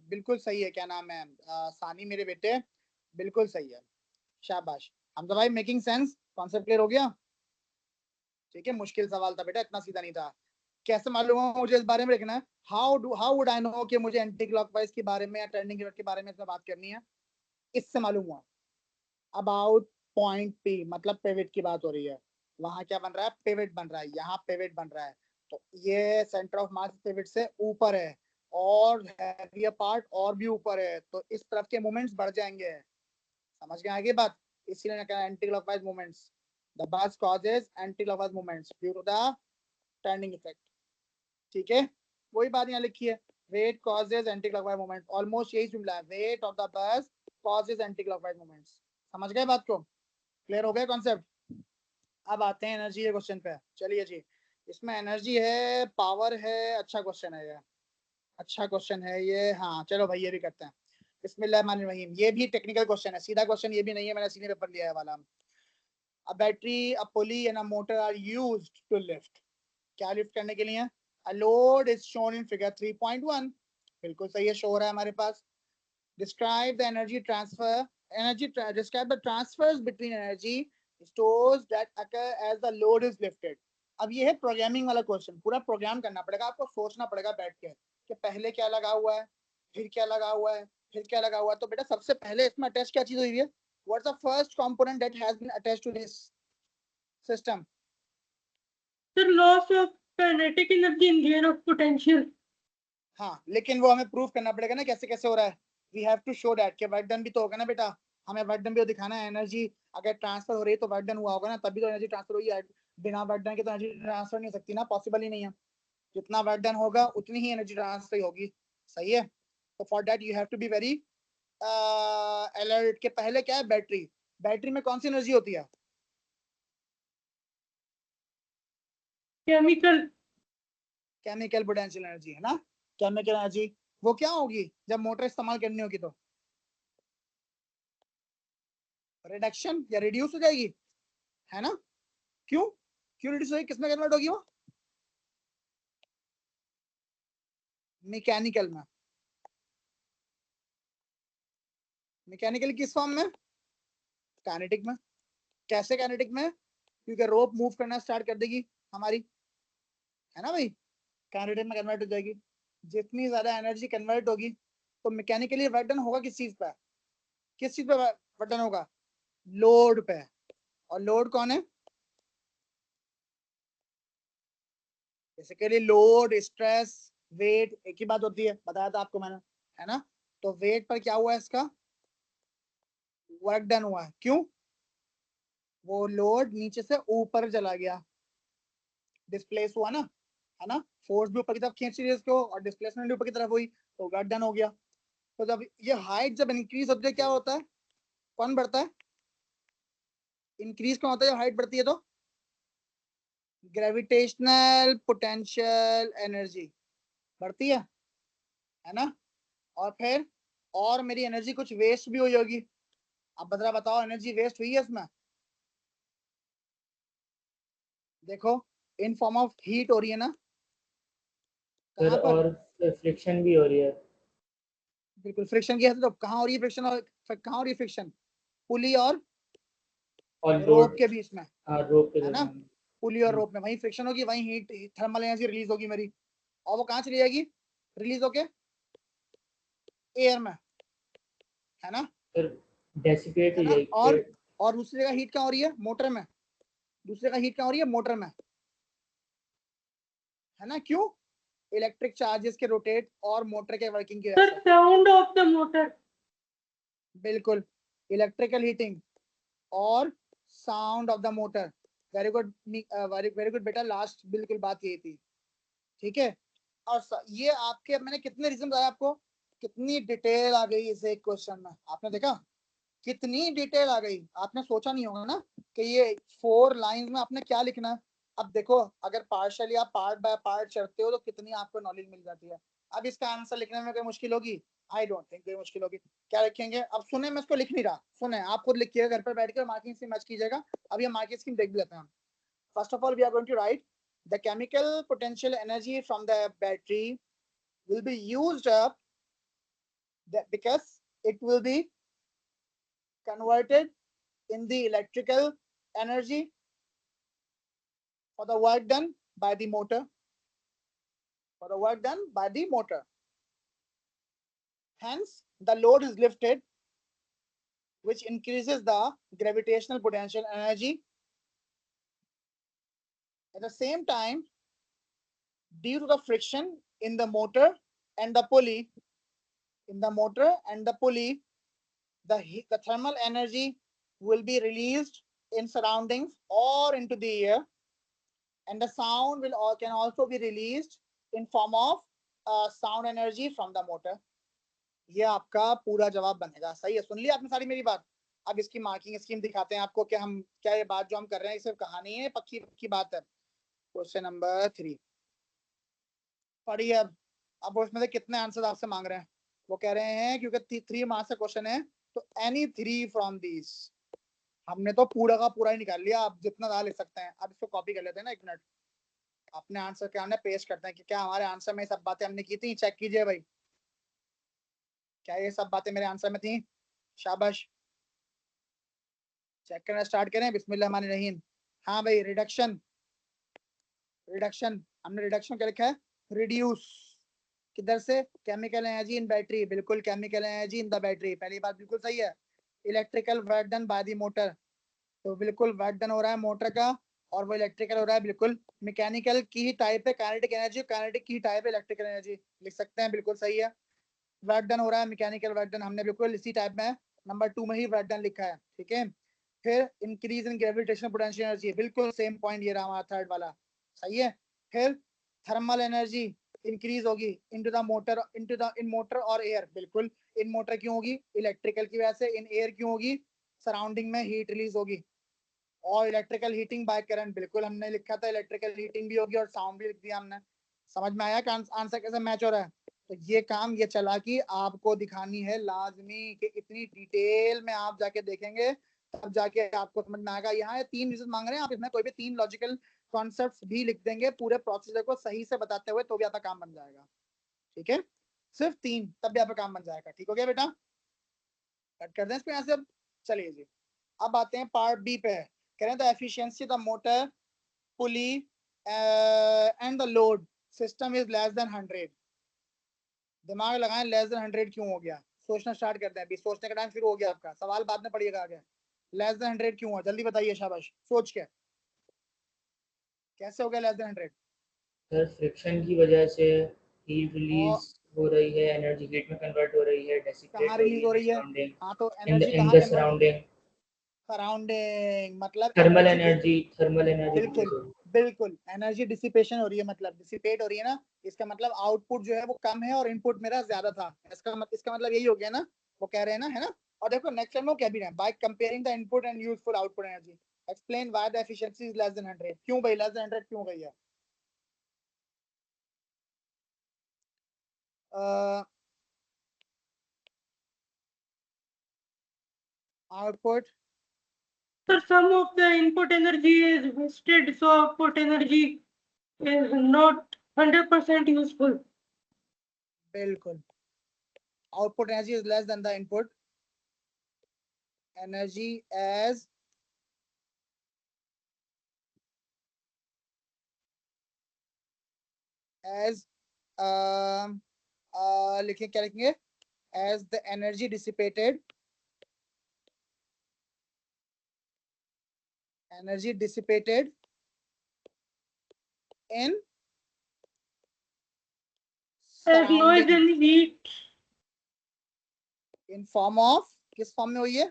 बिल्कुल सही है। क्या नाम है, सानी मेरे बेटे, बिल्कुल सही है, शाबाश। हम तो भाई मेकिंग सेंस, कॉन्सेप्ट क्लियर हो गया? ठीक है, मुश्किल सवाल था बेटा, इतना सीधा नहीं था। कैसे मालूम हो मुझे इस बारे में लिखना है? हाउ वुड आई नो कि मुझे एंटी क्लॉकवाइज के बारे में या टर्निंग के बारे में इसमें बात करनी है? इससे मालूम हुआ। अबाउट पॉइंट पी, मतलब पिवट की बात हो रही है। वहां क्या बन रहा है? पिवट बन रहा है, यहाँ पिवट बन रहा है। तो ये सेंटर ऑफ मास पिवट से ऊपर है, और हैवियर पार्ट और भी ऊपर है, तो इस तरफ के मोमेंट्स बढ़ जाएंगे। समझ गए आगे बात? इसीलिए ना कहना anti clockwise moments, the bus causes anti clockwise moments due to the turning effect. ठीक है, वही बात यहाँ लिखी है, weight causes anti clockwise moment, almost यही जुमला है, weight of the bus causes anti clockwise moments. समझ गए बात को? क्लियर हो गया कॉन्सेप्ट? अब आते हैं एनर्जी के क्वेश्चन पे। चलिए जी, इसमें एनर्जी है, पावर है, अच्छा क्वेश्चन है ये, अच्छा क्वेश्चन है ये। हाँ चलो भाई ये भी करते हैं। बिस्मिल्लाहिर्रहमानिर्रहीम, ये भी टेक्निकल क्वेश्चन है, सीधा क्वेश्चन ये भी नहीं है, मैंने सीधे पेपर लिया है वाला। A battery, a pulley and a motor are used to lift, क्या लिफ्ट करने के लिए? A load is shown in figure 3.1, बिल्कुल सही है, शो हो रहा है हमारे पास। Describe the energy transfer, describe the transfers between energy stores that occur as the load is lifted। अब ये है प्रोग्रामिंग वाला क्वेश्चन, पूरा प्रोग्राम करना पड़ेगा आपको, सोचना पड़ेगा बैठ के कि पहले क्या लगा हुआ है, फिर क्या लगा हुआ है, फिर क्या लगा हुआ है। तो बेटा सबसे पहले इसमें अटैच क्या चीज हुई है? What's the first component that has been attached to this system? Sir, loss of kinetic energy and gain of potential. हाँ, लेकिन वो हमें प्रूव करना पड़ेगा ना कैसे कैसे हो रहा है। We have to show that कि वर्क डन भी तो होगा ना बेटा, हमें वर्क डन भी तो दिखाना है। एनर्जी अगर ट्रांसफर हो रही है तो वर्क डन हुआ होगा ना, तभी तो एनर्जी ट्रांसफर हुई है। बिना वर्क डन के तो एनर्जी ट्रांसफर नहीं हो सकती ना, पॉसिबल ही नहीं है। जितना वर्क डन होगा उतनी ही एनर्जी ट्रांसफर होगी, सही है? तो for that you have to be very alert. के पहले क्या है? बैटरी, बैटरी में कौन सी एनर्जी होती है? Chemical. केमिकल पोटेंशियल एनर्जी है ना। केमिकल एनर्जी वो क्या होगी जब मोटर इस्तेमाल करनी होगी? तो रिडक्शन या रिड्यूस हो जाएगी, है ना? क्यों क्यों रिड्यूस होगी? किसमें कन्वर्ट होगी वो? मैकेनिकल में। मैकेनिकल किस फॉर्म में? काइनेटिक में। कैसे काइनेटिक में? क्योंकि रोप मूव करना स्टार्ट कर देगी हमारी, है ना भाई? काइनेटिक में कन्वर्ट हो जाएगी। जितनी ज्यादा एनर्जी कन्वर्ट होगी तो मैकेनिकली वर्क डन होगा किस चीज पे? किस चीज पे वर्क डन होगा? लोड पे। और लोड कौन है? बेसिकली लोड, स्ट्रेस, वेट एक ही बात होती है, बताया था आपको मैंने, है ना? तो वेट पर क्या हुआ है? इसका वर्क डन हुआ है। क्यों? वो लोड नीचे से ऊपर चला गया, डिस्प्लेस हुआ ना, है ना? फोर्स भी ऊपर की तरफ खींच रही है इसको, और डिस्प्लेसमेंट भी ऊपर की तरफ हुई, तो वर्क डन हो गया। तो जब ये हाइट जब इंक्रीज होती है क्या होता है? कौन बढ़ता है? इंक्रीज कौन होता है जब हाइट बढ़ती है? तो ग्रेविटेशनल पोटेंशियल एनर्जी बढ़ती है ना? और फिर और मेरी एनर्जी कुछ वेस्ट भी हुई होगी। अब बदला बताओ, एनर्जी वेस्ट हुई है इसमें? देखो, इन फॉर्म ऑफ हीट हो रही है ना। सर कहाँ पर? और फ्रिक्शन भी हो रही है। बिल्कुल, फ्रिक्शन की है तो कहाँ हो रही है फ्रिक्शन? और कहाँ हो रही है फ्रिक्शन? पुली और और रोप लोड, के बीच में, हाँ रोप के है ना? दरमियान। पुली और रोप में वहीं फ्रिक्शन होगी, वहीं हीट, थर्मल एनर्जी रिलीज होगी मेरी। और वो कहाँ चली जाएगी? रिलीज होके एयर में, है ना? सर डेसिपेट है हो ना? जाएगी फिर। और दूसरी जगह हीट कहाँ हो रही है? मोटर में। दूसरी जगह हीट कहाँ हो रही है? मोटर में, है ना? क्यों? इलेक्ट्रिक चार्जेस के रोटेट और मोटर के वर्किंग की वजह The से। sound of the motor. बिल्कुल, इलेक्ट्रिकल हीटिंग और sound of the motor. Very good, very good बेटा, लास्ट बिल्कुल बात यही थी। ठीक है, और ये आपके मैंने कितने रीजन बताया आपको? कितनी डिटेल आ गई इस एक क्वेश्चन में, आपने देखा कितनी डिटेल आ गई? आपने सोचा नहीं होगा ना कि ये 4 लाइंस में आपने क्या लिखना है। अब देखो, अगर पार्शियल या पार्ट बाय पार्ट चढ़ते हो तो कितनी आपको नॉलेज मिल जाती है। अब इसका आंसर लिखने में कोई मुश्किल होगी? आई डोंट थिंक कोई मुश्किल होगी। क्या लिखेंगे? अब सुने, मैं इसको लिख नहीं रहा, सुने आप खुद लिखिएगा घर पर बैठ कर, मार्किंग से मैच कीजिएगा। अब ये मार्किंग स्कीम देख भी लेते हैं। First of all we are going to write the chemical potential energy from the battery will be used up because it will be converted in the electrical energy for the work done by the motor. For the work done by the motor. Hence, the load is lifted, which increases the gravitational potential energy. At the same time, due to the friction in the motor and the pulley, the thermal energy will be released in surroundings or into the air, and the sound can also be released in form of sound energy from the motor. ये आपका पूरा जवाब बनेगा। सही है, सुन लिया आपने सारी मेरी बात। अब इसकी मार्किंग स्कीम दिखाते हैं आपको कि हम क्या ये बात जो हम कर रहे हैं सिर्फ कहानी है, पक्की बात है। क्वेश्चन नंबर 3 पढ़िए। अब उसमें से कितने आंसर आपसे मांग रहे हैं? वो कह रहे हैं क्योंकि 3 मार्क्स का क्वेश्चन है तो एनी 3 फ्रॉम दीज। हमने तो पूरा का पूरा ही निकाल लिया, आप जितना ज्यादा लिख सकते हैं। अब इसको कॉपी कर लेते हैं ना, 1 मिनट। अपने आंसर के हमने पेस्ट करते हैं कि क्या हमारे आंसर में सब बातें हमने की थी। चेक कीजिए भाई, क्या ये सब बातें मेरे आंसर में थी? शाबाश, चेक करना स्टार्ट करें। बिस्मिल्लाहिर्रहमानिर्रहीम। हाँ भाई, रिडक्शन हमने रिडक्शन क्या लिखा है? रिड्यूस। किधर से? Chemical energy in battery. बिल्कुल, chemical energy in the battery, पहली बात बिल्कुल सही है। Electrical work done by the motor, तो बिल्कुल वर्क डन हो रहा है मोटर का, और वो इलेक्ट्रिकल हो रहा है। बिल्कुल, मैकेनिकल की ही टाइप है काइनेटिक एनर्जी, काइनेटिक की टाइप है इलेक्ट्रिकल एनर्जी, लिख सकते हैं। बिल्कुल सही है, वर्क डन हो रहा है मैकेनिकल वर्क डन, हमने बिल्कुल इसी टाइप में नंबर 2 में ही वर्क डन लिखा है। ठीक है, फिर increase in gravitational potential energy, बिल्कुल सेम पॉइंट ये रहा हमारा थर्ड वाला, सही है। फिर थर्मल एनर्जी इंक्रीज होगी into the motor, in motor और एयर। बिल्कुल, इन मोटर क्यों होगी? इलेक्ट्रिकल की वजह से। इन एयर क्यों होगी? सराउंडिंग में हीट रिलीज होगी। और इलेक्ट्रिकल हीटिंग बाय करंट, बिल्कुल हमने लिखा था इलेक्ट्रिकल हीटिंग भी होगी, और साउंड भी लिख दिया हमने। समझ में आया कि आंसर कैसे मैच हो रहा है? तो ये काम, ये चालाकी आपको दिखानी है लाजमी, कि इतनी डिटेल में आप जाके देखेंगे तब जाके आपको समझ में आएगा। यहाँ 3 रीजन मांग रहे हैं, आप इसमें कोई भी 3 लॉजिकल कॉन्सेप्ट्स भी लिख देंगे पूरे प्रोसीजर को सही से बताते हुए, तो भी आपका काम बन जाएगा। ठीक है, सिर्फ 3, तब भी आपका काम बन जाएगा। ठीक हो गया बेटा? कट कर दें इसको यहाँ से। अब चलिए जी, अब आते हैं पार्ट बी पे। कह रहे हैं the efficiency the motor pulley and the load system is less then 100। दिमाग लगाएं, लेस देन 100 क्यों हो गया? सोचना स्टार्ट करते हैं, अभी सोचने का टाइम शुरू हो गया आपका। सवाल बाद में पढ़िएगा आगे। लेस देन 100 क्यों हुआ? जल्दी बताइए, शाबाश, सोच के। कैसे हो गया लेस देन 100? सर फ्रिक्शन की वजह से हीट रिलीज हो रही है, एनर्जी हीट में कन्वर्ट हो रही है, कहाँ डेसिपेट रिलीज हो रही है? सराउंडिंग, हाँ, तो इन एनर्जी कहाँ द कन्वर्ट? सराउंडिंग। सराउंडिंग मतलब थर्मल एनर्जी, एनर्जी बिल्कुल बिल्कुल एनर्जी डिसिपेशन हो रही है, मतलब डिसिपेट हो रही है ना। इसका मतलब आउटपुट जो है वो कम है और इनपुट मेरा ज्यादा था। इसका मतलब यही हो गया ना, वो कह रहे हैं ना, है ना। और देखो नेक्स्ट टाइम वो क्या भी रहे हैं, by comparing the input and useful output energy explain why the efficiency is less then 100। क्यों भाई लेस देन 100 क्यों गई है? Output, Sir, some of the input energy is wasted, so output energy is not 100% useful. बिल्कुल, output energy is less than the input energy as लिखें, क्या लिखेंगे? as the energy dissipated in As noise surrounding and heat. in form of, किस form में हुई है?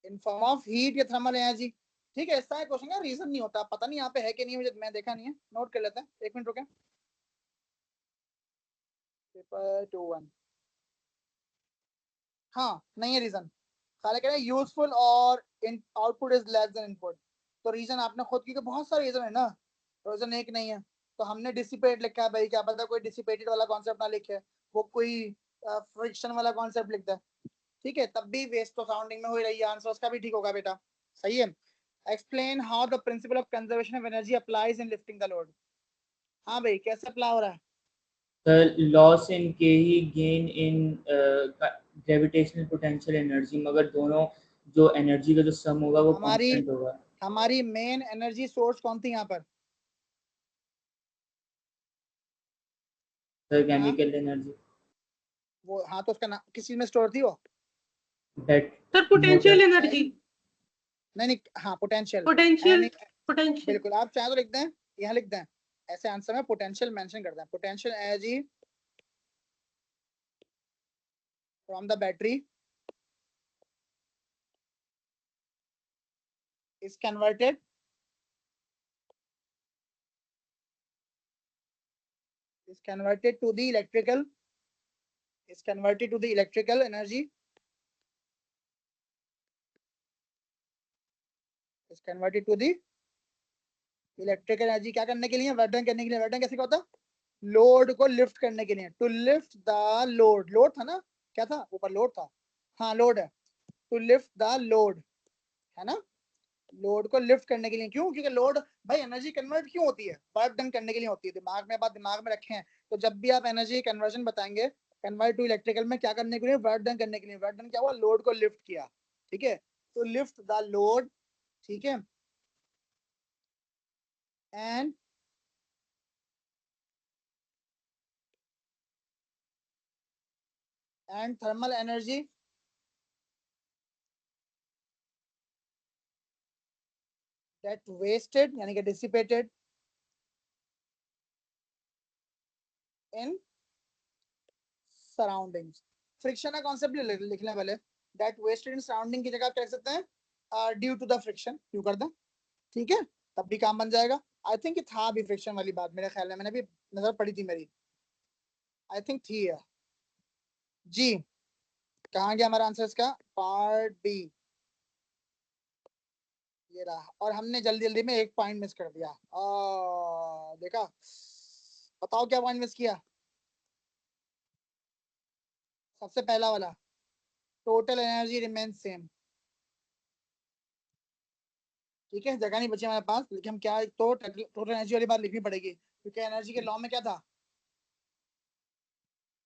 In form of heat या thermal energy. ठीक है, ऐसा है क्वेश्चन का रीजन नहीं होता, पता नहीं यहाँ पे है कि नहीं, मुझे मैं देखा नहीं है, नोट कर लेते हैं। 1 मिनट रुके। पेपर 2-1 हाँ नहीं है रीजन, खाली कह रहे हैं यूजफुल और output is less then input. तो रीजन आपने खुद की, बहुत सारे रीजन है ना, रीजन एक नहीं है। तो हमने डिसिपेट लिखा है भाई, क्या पता कोई डिसिपेटेड वाला कॉन्सेप्ट ना लिखे, वो कोई फ्रिक्शन वाला कॉन्सेप्ट लिख दे। ठीक है, तब भी वेस्ट तो साउंडिंग में हो रही है, आंसर उसका भी ठीक होगा बेटा। सही है। Explain how the principle of conservation of energy applies in lifting the load. हाँ भाई, कैसे अप्लाई हो रहा है? लॉस इन के ही gain in gravitational potential energy, मगर दोनों जो एनर्जी का जो सम होगा वो हमारी कांस्टेंट होगा। हमारी मेन एनर्जी सोर्स कौन थी यहाँ पर? सर हाँ केमिकल एनर्जी। वो, हाँ तो उसका नाम किस चीज में स्टोर थी वो? दैट सर पोटेंशियल एनर्जी, नहीं नहीं, हाँ पोटेंशियल। Potential, potential. बिल्कुल, आप चाहे तो लिख दें, यहाँ लिख दें, ऐसे आंसर में पोटेंशियल मेंशन कर दें। Potential energy from the battery is converted to the electrical energy क्या करने के लिए? वर्धन करने के लिए। वर्धन कैसे होता? लोड को लिफ्ट करने के लिए, to lift the load. Load था ना, क्या था ऊपर? लोड था, हाँ लोड है, टू लिफ्ट द लोड, है ना? लोड को लिफ्ट करने के लिए। क्यों? क्योंकि लोड भाई एनर्जी कन्वर्ट क्यों होती है? वर्क डन करने के लिए होती है। दिमाग में बात दिमाग में रखें, तो जब भी आप एनर्जी कन्वर्जन बताएंगे, कन्वर्ट टू इलेक्ट्रिकल में, क्या करने के लिए? वर्क डन करने के लिए। वर्क डन क्या हुआ? लोड को लिफ्ट किया, ठीक है? तो लिफ्ट द लोड, ठीक है? And thermal energy that wasted, यानी कि डिसिपेटेड इन सराउंडिंग्स। फ्रिक्शन का कॉन्सेप्ट लिखने वाले, दैट वेस्टेड इन सराउंडिंग की जगह आप कह सकते हैं ड्यू टू द फ्रिक्शन, क्यों कर दें, ठीक है? तब भी काम बन जाएगा। आई थिंक था भी फ्रिक्शन वाली बात, मेरे ख्याल में, मैंने भी नजर पड़ी थी मेरी, आई थिंक थी है जी। कहाँ गया हमारा आंसर इसका? पार्ट बी, ये रहा। और हमने जल्दी जल्दी में एक पॉइंट मिस कर दिया। देखा, बताओ क्या पॉइंट मिस किया? सबसे पहला वाला, टोटल एनर्जी रिमेन सेम, ठीक है? जगह नहीं बची हमारे पास, लेकिन हम क्या, तो टोटल एनर्जी वाली बात लिखनी पड़ेगी, क्योंकि एनर्जी के लॉ में क्या था?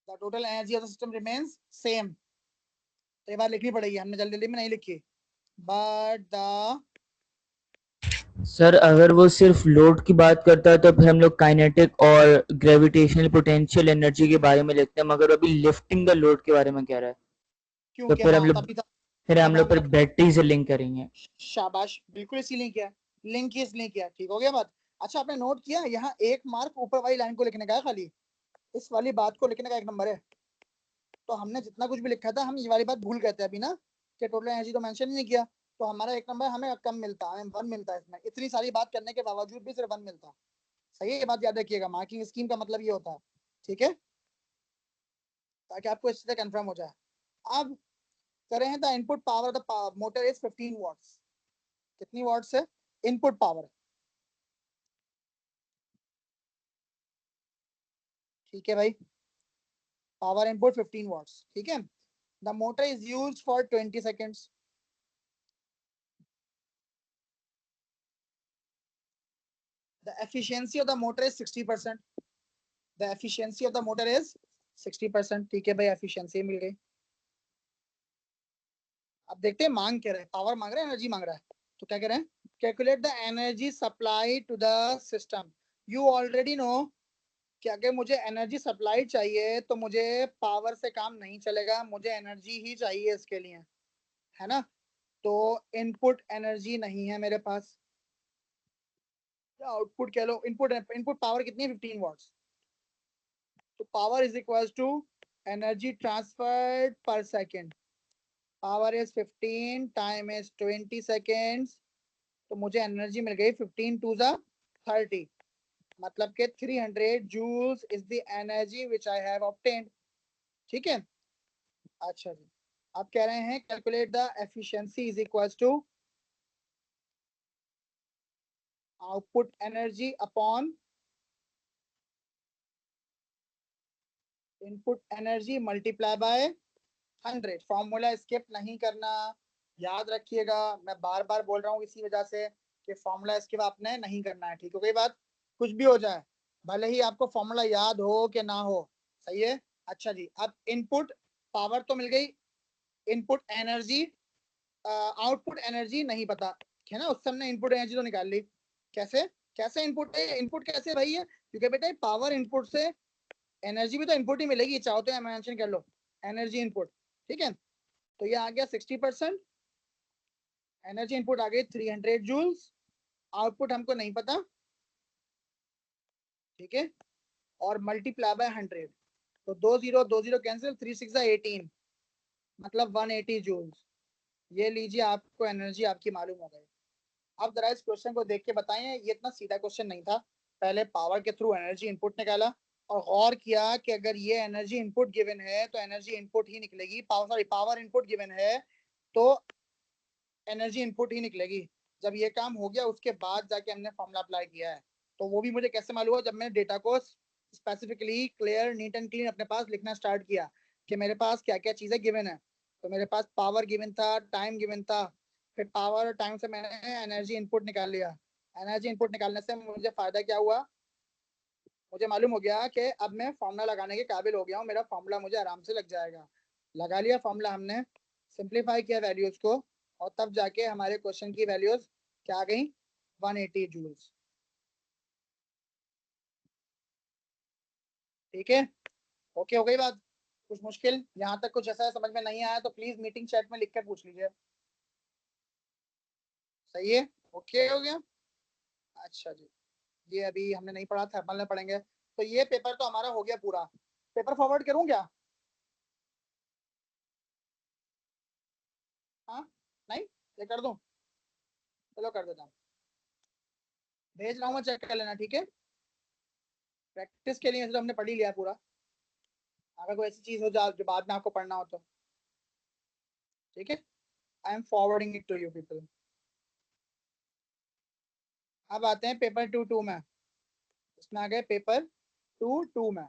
The total energy of the system remains same. तो ये बात लिखनी पड़ेगी, हमने जल्दी जल्दी में नहीं लिखी। बट द, सर अगर वो सिर्फ लोड की बात करता है तो फिर हम लोग काइनेटिक और ग्रेविटेशनल पोटेंशियल एनर्जी के बारे में लिखते हैं, मगर अभी लिफ्टिंग द लोड के बारे में कह रहा है, तो क्योंकि फिर हम हाँ लोग तभी था, फिर हम तब लोग हमने फिर बैटरी से लिंक करेंगे। शाबाश, बिल्कुल इसीलिए किया, लिंक ही इसलिए किया, ठीक हो गया बात। अच्छा, आपने नोट किया यहाँ एक मार्क ऊपर वाली लाइन को लिखने का है खाली, इस वाली बात को लिखने का 1 नंबर है। तो हमने जितना कुछ भी लिखा था, हम ये वाली बात भूल गए थे अभी ना, कि टोटल एनर्जी तो मेंशन ही नहीं किया, तो हमारा 1 नंबर हमें कम मिलता, हमें 1 मिलता है इसमें। इतनी सारी बात करने के बावजूद भी सिर्फ 1 मिलता। सही है, ये बात याद रखिएगा, मार्किंग स्कीम का मतलब ये होता है, ठीक है? ताकि आपको इस तरह कंफर्म हो जाए। अब करें हैं, the input power the motor is 15 watts. कितनी वॉट्स है इनपुट पावर? ठीक है भाई, पावर इनपुट 15 वॉट्स, ठीक है? The motor is used for 20 seconds. The efficiency of the motor is 60%। The efficiency of the motor is 60%, ठीक है भाई, एफिशिएंसी मिल गई। अब देखते हैं मांग क्या रहे, पावर मांग रहे हैं, एनर्जी मांग रहा है, तो क्या कह रहे हैं? Calculate the energy supply to the system. You already know कि अगर मुझे एनर्जी सप्लाई चाहिए तो मुझे पावर से काम नहीं चलेगा, मुझे एनर्जी ही चाहिए इसके लिए, है ना? तो इनपुट एनर्जी नहीं है मेरे पास, आउटपुट कह लो, इनपुट इनपुट पावर कितनी है? 15 वॉट्स। तो power is equal to energy transferred per second. Power is 15 time is 20 seconds, तो मुझे एनर्जी मिल गई 15 टू द 30, मतलब के 300 joules is the energy which I have obtained, ठीक है? अच्छा जी, आप कह रहे हैं calculate the efficiency is equal to output energy upon input energy multiply by 100। Formula स्किप नहीं करना, याद रखिएगा, मैं बार बार बोल रहा हूँ इसी वजह से कि फॉर्मूला स्किप आपने नहीं करना है, ठीक हो गई बात? कुछ भी हो जाए, भले ही आपको फॉर्मूला याद हो कि ना हो, सही है? अच्छा जी, अब इनपुट पावर तो मिल गई, इनपुट एनर्जी आउटपुट एनर्जी नहीं पता है ना, उससे हमने इनपुट एनर्जी तो निकाल ली। कैसे कैसे इनपुट है, इनपुट कैसे भाई है, क्योंकि बेटा पावर इनपुट से एनर्जी भी तो इनपुट ही मिलेगी, चाहो तो मेंशन कर लो एनर्जी इनपुट, ठीक है। तो ये आ गया 60%, एनर्जी इनपुट आ गई 300 जूल्स, आउटपुट हमको नहीं पता, ठीक है, और मल्टीप्लाई बाय 100, तो 2 0 कैंसिल, 3 6 18, मतलब 180 जूल्स। ये लीजिए, आपको एनर्जी आपकी मालूम हो गई। अब जरा इस क्वेश्चन को देख के बताएं, ये इतना सीधा क्वेश्चन नहीं था। पहले पावर के थ्रू एनर्जी इनपुट निकाला और गौर किया कि अगर ये एनर्जी इनपुट गिवन है तो एनर्जी इनपुट ही निकलेगी, पावर इनपुट गिवन है तो एनर्जी इनपुट ही निकलेगी। जब ये काम हो गया उसके बाद जाके हमने फॉर्मूला अप्लाई किया है, तो वो भी मुझे कैसे मालूम हुआ, जब मैंने डेटा को specifically clear neat and clean अपने पास लिखना स्टार्ट किया कि मेरे पास क्या क्या चीजें गिवन है। तो मेरे पास पावर गिवन था, टाइम गिवन था, फिर पावर और टाइम से मैंने एनर्जी इनपुट निकाल लिया। एनर्जी इनपुट निकालने से मुझे फायदा क्या हुआ, मुझे मालूम हो गया कि अब मैं फॉर्मूला लगाने के काबिल हो गया हूँ, मेरा फॉर्मूला मुझे आराम से लग जाएगा। लगा लिया फॉर्मूला हमने, सिंप्लीफाई किया वैल्यूज को, और तब जाके हमारे क्वेश्चन की वैल्यूज क्या आ गई, 180 जूल्स। ठीक है, ओके हो गई बात। कुछ मुश्किल यहाँ तक कुछ ऐसा समझ में नहीं आया तो प्लीज मीटिंग चैट में लिख कर पूछ लीजिए। सही है, ओके हो गया। अच्छा जी, ये अभी हमने नहीं पढ़ा, थर्मल में पढ़ेंगे। तो ये पेपर तो हमारा हो गया पूरा। पेपर फॉरवर्ड करूँ क्या? हाँ, नहीं, ये कर दूं? चलो कर देता हूँ, भेज रहा हूँ मैं, चेक कर लेना, ठीक है। प्रैक्टिस के लिए तो हमने पढ़ ही लिया पूरा, अगर कोई ऐसी चीज हो जाए जो बाद में आपको पढ़ना हो तो, ठीक है। I am forwarding it to you people. अब आते हैं पेपर 2 में, इसमें आ गए पेपर 2 में।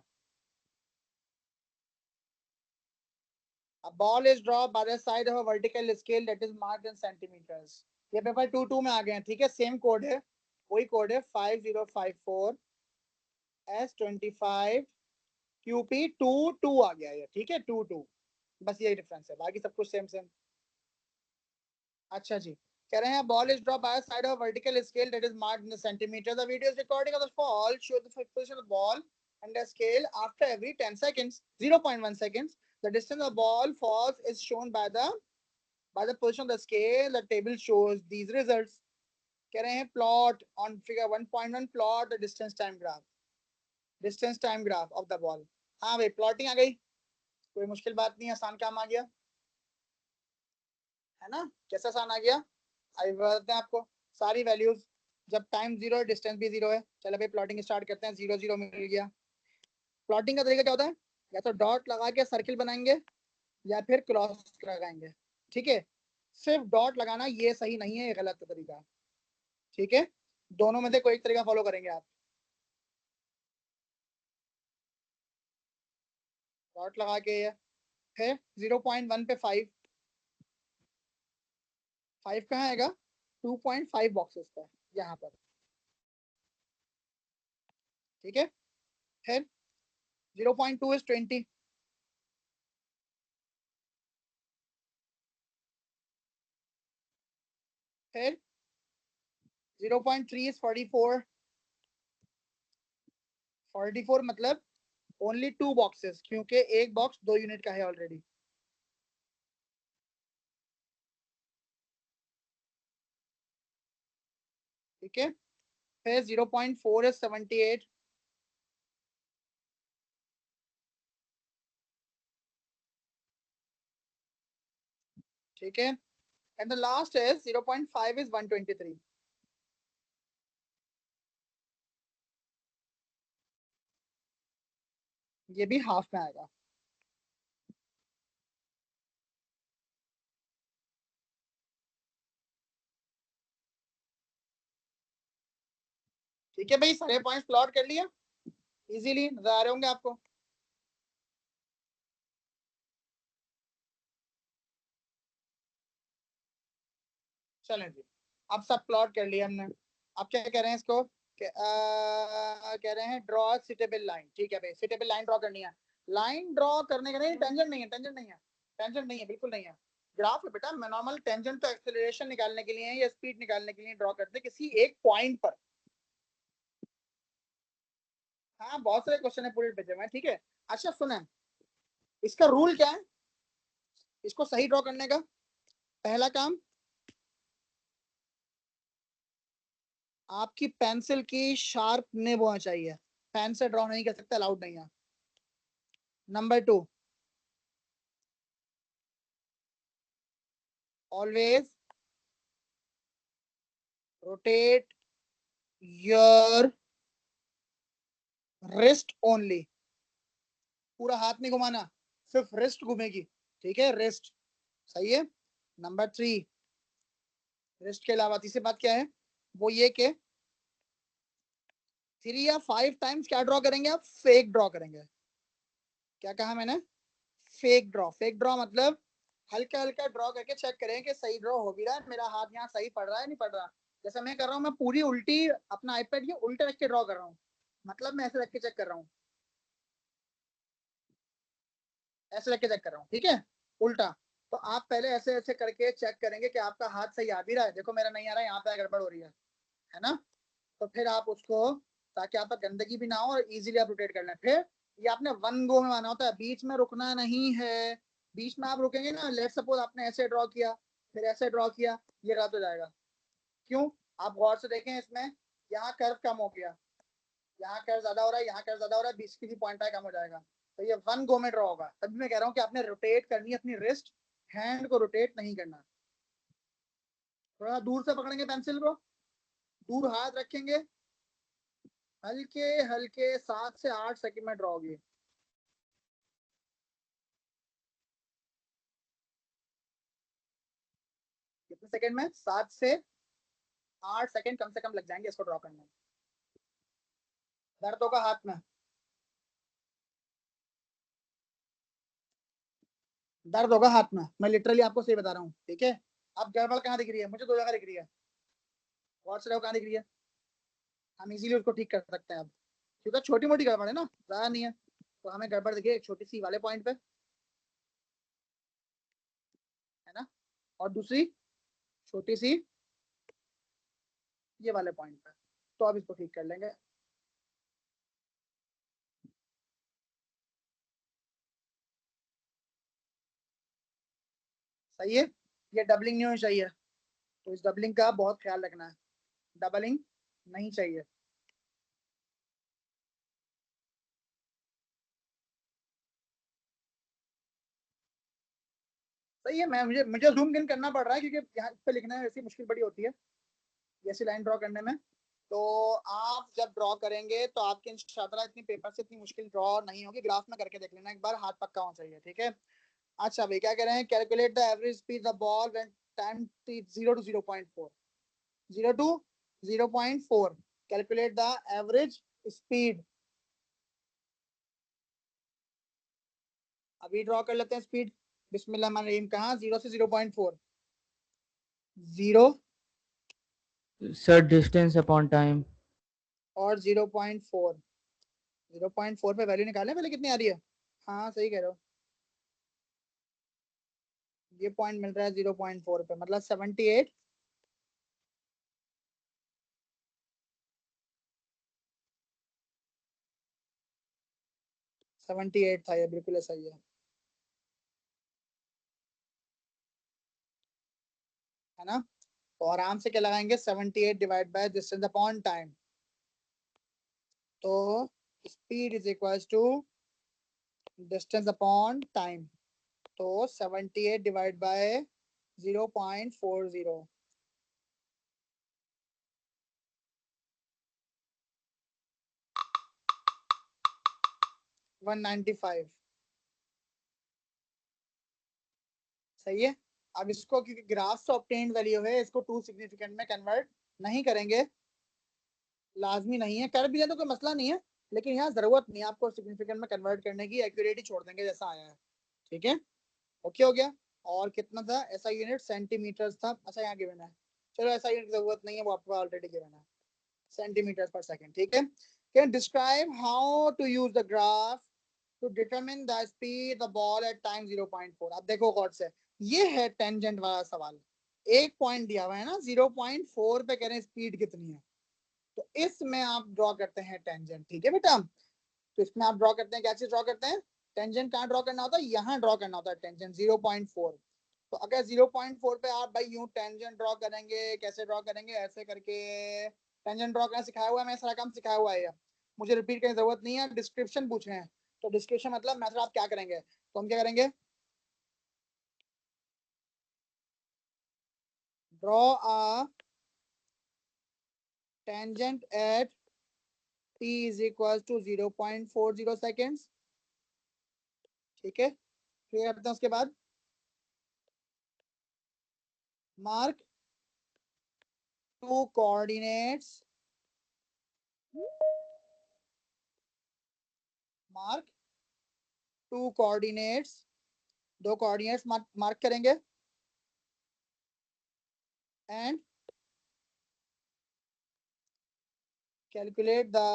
A ball is dropped by the side of a vertical scale that is marked in centimeters. ये पेपर 2 में आ गए हैं, ठीक है। सेम कोड है, वही कोड है, 5054 S25 QP22 आ गया ये, ठीक है, 22, बस यही डिफरेंस है, बाकी सब कुछ सेम सेम। अच्छा जी, कह रहे हैं ball is drop by side of vertical scale that is marked in centimetre, the video is recording of the fall show the position of the ball and the scale after every 10 seconds, 0.1 seconds. The distance of ball falls is shown by the position of the scale. The table shows these results. कह रहे हैं plot on figure 1.1, plot the distance time graph of the ball. हाँ भाई, plotting आ गई, कोई मुश्किल बात नहीं, आसान काम आ गया है ना। कैसा आसान आ गया, अभी बताते हैं आपको सारी वैल्यूज। जब टाइम 0 है, डिस्टेंस भी 0 है। चलो भाई प्लॉटिंग स्टार्ट करते हैं। 0 0 मिल गया। प्लॉटिंग का तरीका क्या होता है, या तो डॉट लगा के सर्किल बनाएंगे या फिर क्रॉस लगाएंगे, ठीक है। सिर्फ डॉट लगाना ये सही नहीं है, ये गलत तरीका है, ठीक है। दोनों में से कोई एक तरीका फॉलो करेंगे आप। डॉट लगा के फिर 0.1 पे 5 कहाँ आएगा, 2.5 बॉक्सेस पे यहाँ पर, ठीक है। फिर 0.2 इज 20, फिर 0.3 इज 44, 44 मतलब ओनली 2 बॉक्सेस, क्योंकि एक बॉक्स 2 यूनिट का है ऑलरेडी, ठीक है। फिर 0.4 इज 78, ठीक है। And the last is 0.5 is 123, ये भी हाफ में आएगा, ठीक है भाई। सारे पॉइंट्स प्लॉट कर लिया, इजीली नजर आ रहे होंगे आपको। चलें जी, अब सब प्लॉट कर लिया हमने। अब क्या कह रहे हैं इसको, कह रहे हैं ड्रॉ सिटेबल लाइन, ठीक है भाई, सिटेबल लाइन ड्रॉ करनी है। लाइन ड्रॉ करने का नहीं, टेंशन नहीं है, टेंशन नहीं है, टेंशन नहीं है, बिल्कुल नहीं है। ग्राफ है बेटा, नॉर्मल टेंजेंट तो एक्सेलरेशन निकालने के लिए है या स्पीड निकालने के लिए ड्रॉ करते हैं किसी एक पॉइंट पर। हाँ बहुत सारे क्वेश्चन है पूरे पेज में, ठीक है। अच्छा सुना, इसका रूल क्या है इसको सही ड्रॉ करने का? पहला काम, आपकी पेंसिल की शार्प निब होना चाहिए, पेन से ड्रॉ नहीं कर सकते, अलाउड नहीं है। Number 2, always rotate your wrist only, पूरा हाथ नहीं घुमाना, सिर्फ रिस्ट घूमेगी, ठीक है, रिस्ट, सही है। नंबर 3, रिस्ट के अलावा तीसरी बात क्या है, वो ये कि 3 या 5 टाइम्स क्या ड्रॉ करेंगे आप, फेक ड्रॉ करेंगे। क्या कहा मैंने, फेक ड्रॉ। फेक ड्रॉ मतलब हल्का हल्का ड्रॉ करके चेक करें कि सही ड्रॉ हो भी रहा है, मेरा हाथ यहाँ सही पड़ रहा है नहीं पड़ रहा। जैसे मैं कर रहा हूँ, मैं पूरी उल्टी अपना आईपैड ये उल्टे रख के ड्रॉ कर रहा हूँ, मतलब मैं ऐसे रख के चेक कर रहा हूँ, ऐसे रख के चेक कर रहा हूँ, ठीक है, उल्टा। तो आप पहले ऐसे ऐसे करके चेक करेंगे कि आपका हाथ सही आ भी रहा है, देखो मेरा नहीं आ रहा है, यहाँ पे गड़बड़ हो रही है ना। तो फिर आप उसको, ताकि आप पर गंदगी भी ना हो और इजीली आप रोटेट कर लें। फिर ये आपने वन गो में माना होता है, बीच में रुकना नहीं है। बीच में आप रुकेंगे ना, लेट सपोज आपने ऐसे ड्रॉ किया फिर ऐसे ड्रॉ किया, ये गलत हो जाएगा। क्यों, आप गौर से देखें, इसमें यहाँ कर्व कम हो गया, यहाँ कर्व ज्यादा हो रहा है, यहाँ कर्व ज्यादा हो रहा है, बीच की भी पॉइंट कम हो जाएगा। तो ये वन गो में ड्रॉ होगा। तभी मैं कह रहा हूँ कि आपने रोटेट करनी है अपनी रिस्ट, हैंड को रोटेट नहीं करना। थोड़ा दूर से पकड़ेंगे पेंसिल को, दूर हाथ रखेंगे, हल्के हल्के 7 से 8 सेकंड में ड्रॉ होगी। कितने सेकंड में, 7 से 8 सेकंड कम से कम लग जाएंगे इसको ड्रॉ करने में। दर्द होगा हाथ में, दर्द होगा हाथ में, मैं लिटरली आपको सही बता रहा हूँ, ठीक है। अब गड़बड़ कहाँ दिख रही है, मुझे 2 जगह दिख रही है, और से कहाँ दिख रही है, हम इजीली उसको ठीक कर सकते हैं अब, क्योंकि छोटी मोटी गड़बड़ है ना, ज्यादा नहीं है। तो हमें गड़बड़ दिखी एक छोटी सी वाले पॉइंट पे, है ना, और दूसरी छोटी सी ये वाले पॉइंट पे। तो अब इसको ठीक कर लेंगे। सही है, ये डबलिंग नहीं होनी चाहिए, तो इस डबलिंग का बहुत ख्याल रखना है, डबलिंग नहीं चाहिए। सही है, मैं मुझे जूम इन करना पड़ रहा है क्योंकि यहाँ पे लिखना है ऐसी मुश्किल बड़ी होती है ऐसी लाइन ड्रॉ करने में। तो आप जब ड्रॉ करेंगे तो आपके इंशाल्लाह इतनी पेपर से इतनी मुश्किल ड्रॉ नहीं होगी, ग्राफ में करके देख लेना एक बार, हाथ पक्का होना चाहिए, ठीक है। अच्छा भाई क्या कह रहे हैं, calculate the average speed the ball when time 0 to 0.4, 0 to 0.4, calculate the average speed. अभी ड्रॉ कर लेते हैं स्पीड, बिस्मिल्लाह, कहाँ 0 से 0.4, 0 सर डिस्टेंस अपॉन टाइम। और 0.4, 0.4 पे वैल्यू निकालें पहले कितनी आ रही है। हाँ सही कह रहे हो, ये पॉइंट मिल रहा है 0.4 पे, मतलब 78, 78 था, ये बिल्कुल सही है ना। तो आराम से क्या लगाएंगे, 78 divide by distance upon time, तो speed is equal to distance upon time, तो 78 डिवाइड बाय 0.40, 195, सही है। अब इसको क्योंकि ग्राफ से ऑब्टेन्ड वैल्यू है, इसको टू सिग्निफिकेंट में कन्वर्ट नहीं करेंगे, लाजमी नहीं है, कर भी है तो कोई मसला नहीं है, लेकिन यहाँ जरूरत नहीं है आपको सिग्निफिकेंट में कन्वर्ट करने की, एक्यूरेट ही छोड़ देंगे जैसा आया है, ठीक है। ओके हो गया। और कितना था ऐसा यूनिट, सेंटीमीटर था, अच्छा यहाँ गिवन है, चलो ऐसा यूनिट जरूरत नहीं है, वो आपको ऑलरेडी गिवन है, सेंटीमीटर पर सेकंड, ठीक है। Can describe how to use the graph to determine the speed the ball at time 0.4। अब देखो गौर से, ये है टेंजेंट वाला सवाल। एक पॉइंट दिया हुआ है ना, 0.4 पे कह रहे हैं स्पीड कितनी है, तो इसमें आप ड्रॉ करते हैं टेंजेंट। ठीक है बेटा, तो इसमें आप ड्रॉ करते हैं, क्या चीज ड्रॉ करते हैं, टेंजेंट। कहाँ ड्रॉ करना होता है, यहाँ ड्रॉ करना होता है टेंजेंट 0.4। तो अगर 0.4 पे आप भाई यूं टेंजेंट ड्रॉ करेंगे, कैसे ड्रॉ करेंगे, ऐसे करके टेंजेंट ड्रॉ करना सिखाया हुआ है, मैं सारा काम सिखाया हुआ है, मुझे रिपीट करने की जरूरत नहीं है। डिस्क्रिप्शन पूछ रहे हैं, तो डिस्क्रिप्शन मतलब मैथड आप क्या करेंगे, तो हम क्या करेंगे, draw a tangent at t is equals to 0.40 seconds। ठीक है, फिर करते हैं उसके बाद mark two coordinates, mark two coordinates, दो coordinates mark करेंगे, and calculate the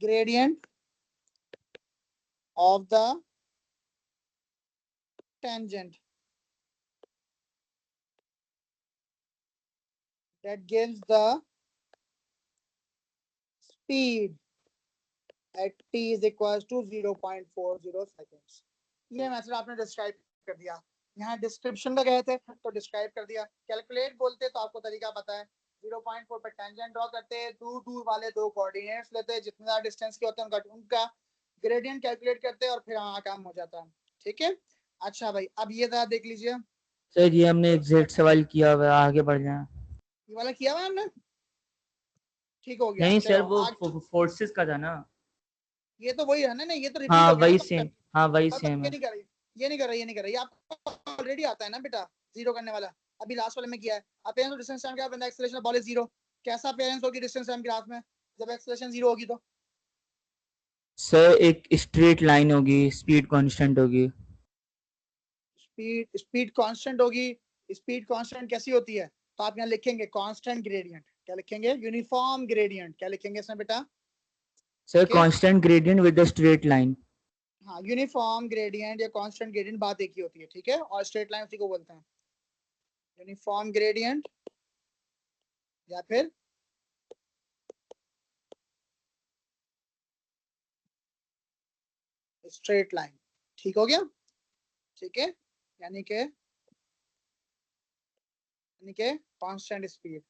gradient of the tangent that gives the speed at t is equals to 0.40 seconds। ये मैथड आपने डिस्क्राइब कर दिया, यहाँ डिस्क्रिप्शन में गए थे तो डिस्क्राइब कर दिया। कैलकुलेट बोलते तो आपको तरीका पता है, 0.4 पे टेंजेंट ड्रॉ करते हैं, दूर दूर वाले दो कोऑर्डिनेट्स लेते हैं, जितने ज्यादा डिस्टेंस के होते हैं उनका ग्रेडियंट कैलकुलेट करते हैं और फिर वहां काम हो जाता है। ठीक है, अच्छा भाई अब ये जरा देख लीजिए, सर ये हमने एग्जैक्ट सवाल किया हुआ है, आगे बढ़ जाए। ये वाला किया हुआ है हमने, ठीक हो गया, नहीं सर, चलो वो आज। फोर्सेस का था ना। ये तो वही है ना, नहीं ये तो रिपीट हाँ हो गया ना, वही तो सेम, हाँ वही तो सेम ये है। नहीं कर रही, ये नहीं कर रही, ये नहीं कर रही, आपको ऑलरेडी आता है ना बेटा जीरो करने वाला, अभी लास्ट वाले में किया है। अपेयरेंस ऑफ डिस्टेंस टाइम क्या बंदा, acceleration of ball is zero. कैसा अपेयरेंस होगी डिस्टेंस टाइम ग्राफ में जब एक्सेलरेशन जीरो होगी, तो सर एक स्ट्रेट लाइन होगी, स्पीड कांस्टेंट होगी। स्पीड स्पीड कांस्टेंट होगी। स्पीड कांस्टेंट कैसी होती है, तो आप यहाँ लिखेंगे कांस्टेंट ग्रेडियंट, क्या लिखेंगे, यूनिफॉर्म ग्रेडियंट, क्या लिखेंगे इसमें बेटा, सर ठीक है। Constant gradient with the straight line. हाँ, यूनिफॉर्म ग्रेडियंट या कांस्टेंट ग्रेडियंट बात एक ही होती है, ठीक है, और स्ट्रेट लाइन उसी को बोलते हैं, यूनिफॉर्म ग्रेडियंट या फिर स्ट्रेट लाइन। ठीक हो गया, ठीक है, यानी के कांस्टेंट स्पीड।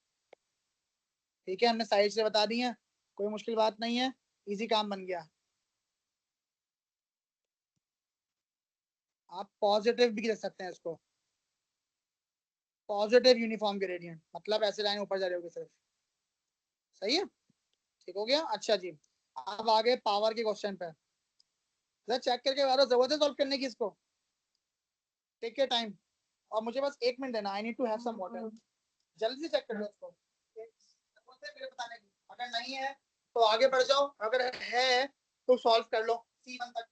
ठीक है, हमने साइड से बता दी है, कोई मुश्किल बात नहीं है, इजी काम बन गया। आप पॉजिटिव भी लिख सकते हैं इसको, पॉजिटिव यूनिफॉर्म ग्रेडियंट, मतलब ऐसे लाइन ऊपर जा रही होगी सिर्फ, सही है, ठीक हो गया। अच्छा जी, अब आगे पावर के क्वेश्चन पे, जरा चेक करके बता दो, जरूरत है सॉल्व करने की इसको, टेक योर टाइम, और मुझे बस 1 मिनट देना, I need to have some water, जल्दी से चेक कर लो इसको, जरूरत है मेरे बताने की, अगर नहीं है तो आगे बढ़ जाओ, अगर है तो सॉल्व कर लो C1 तक।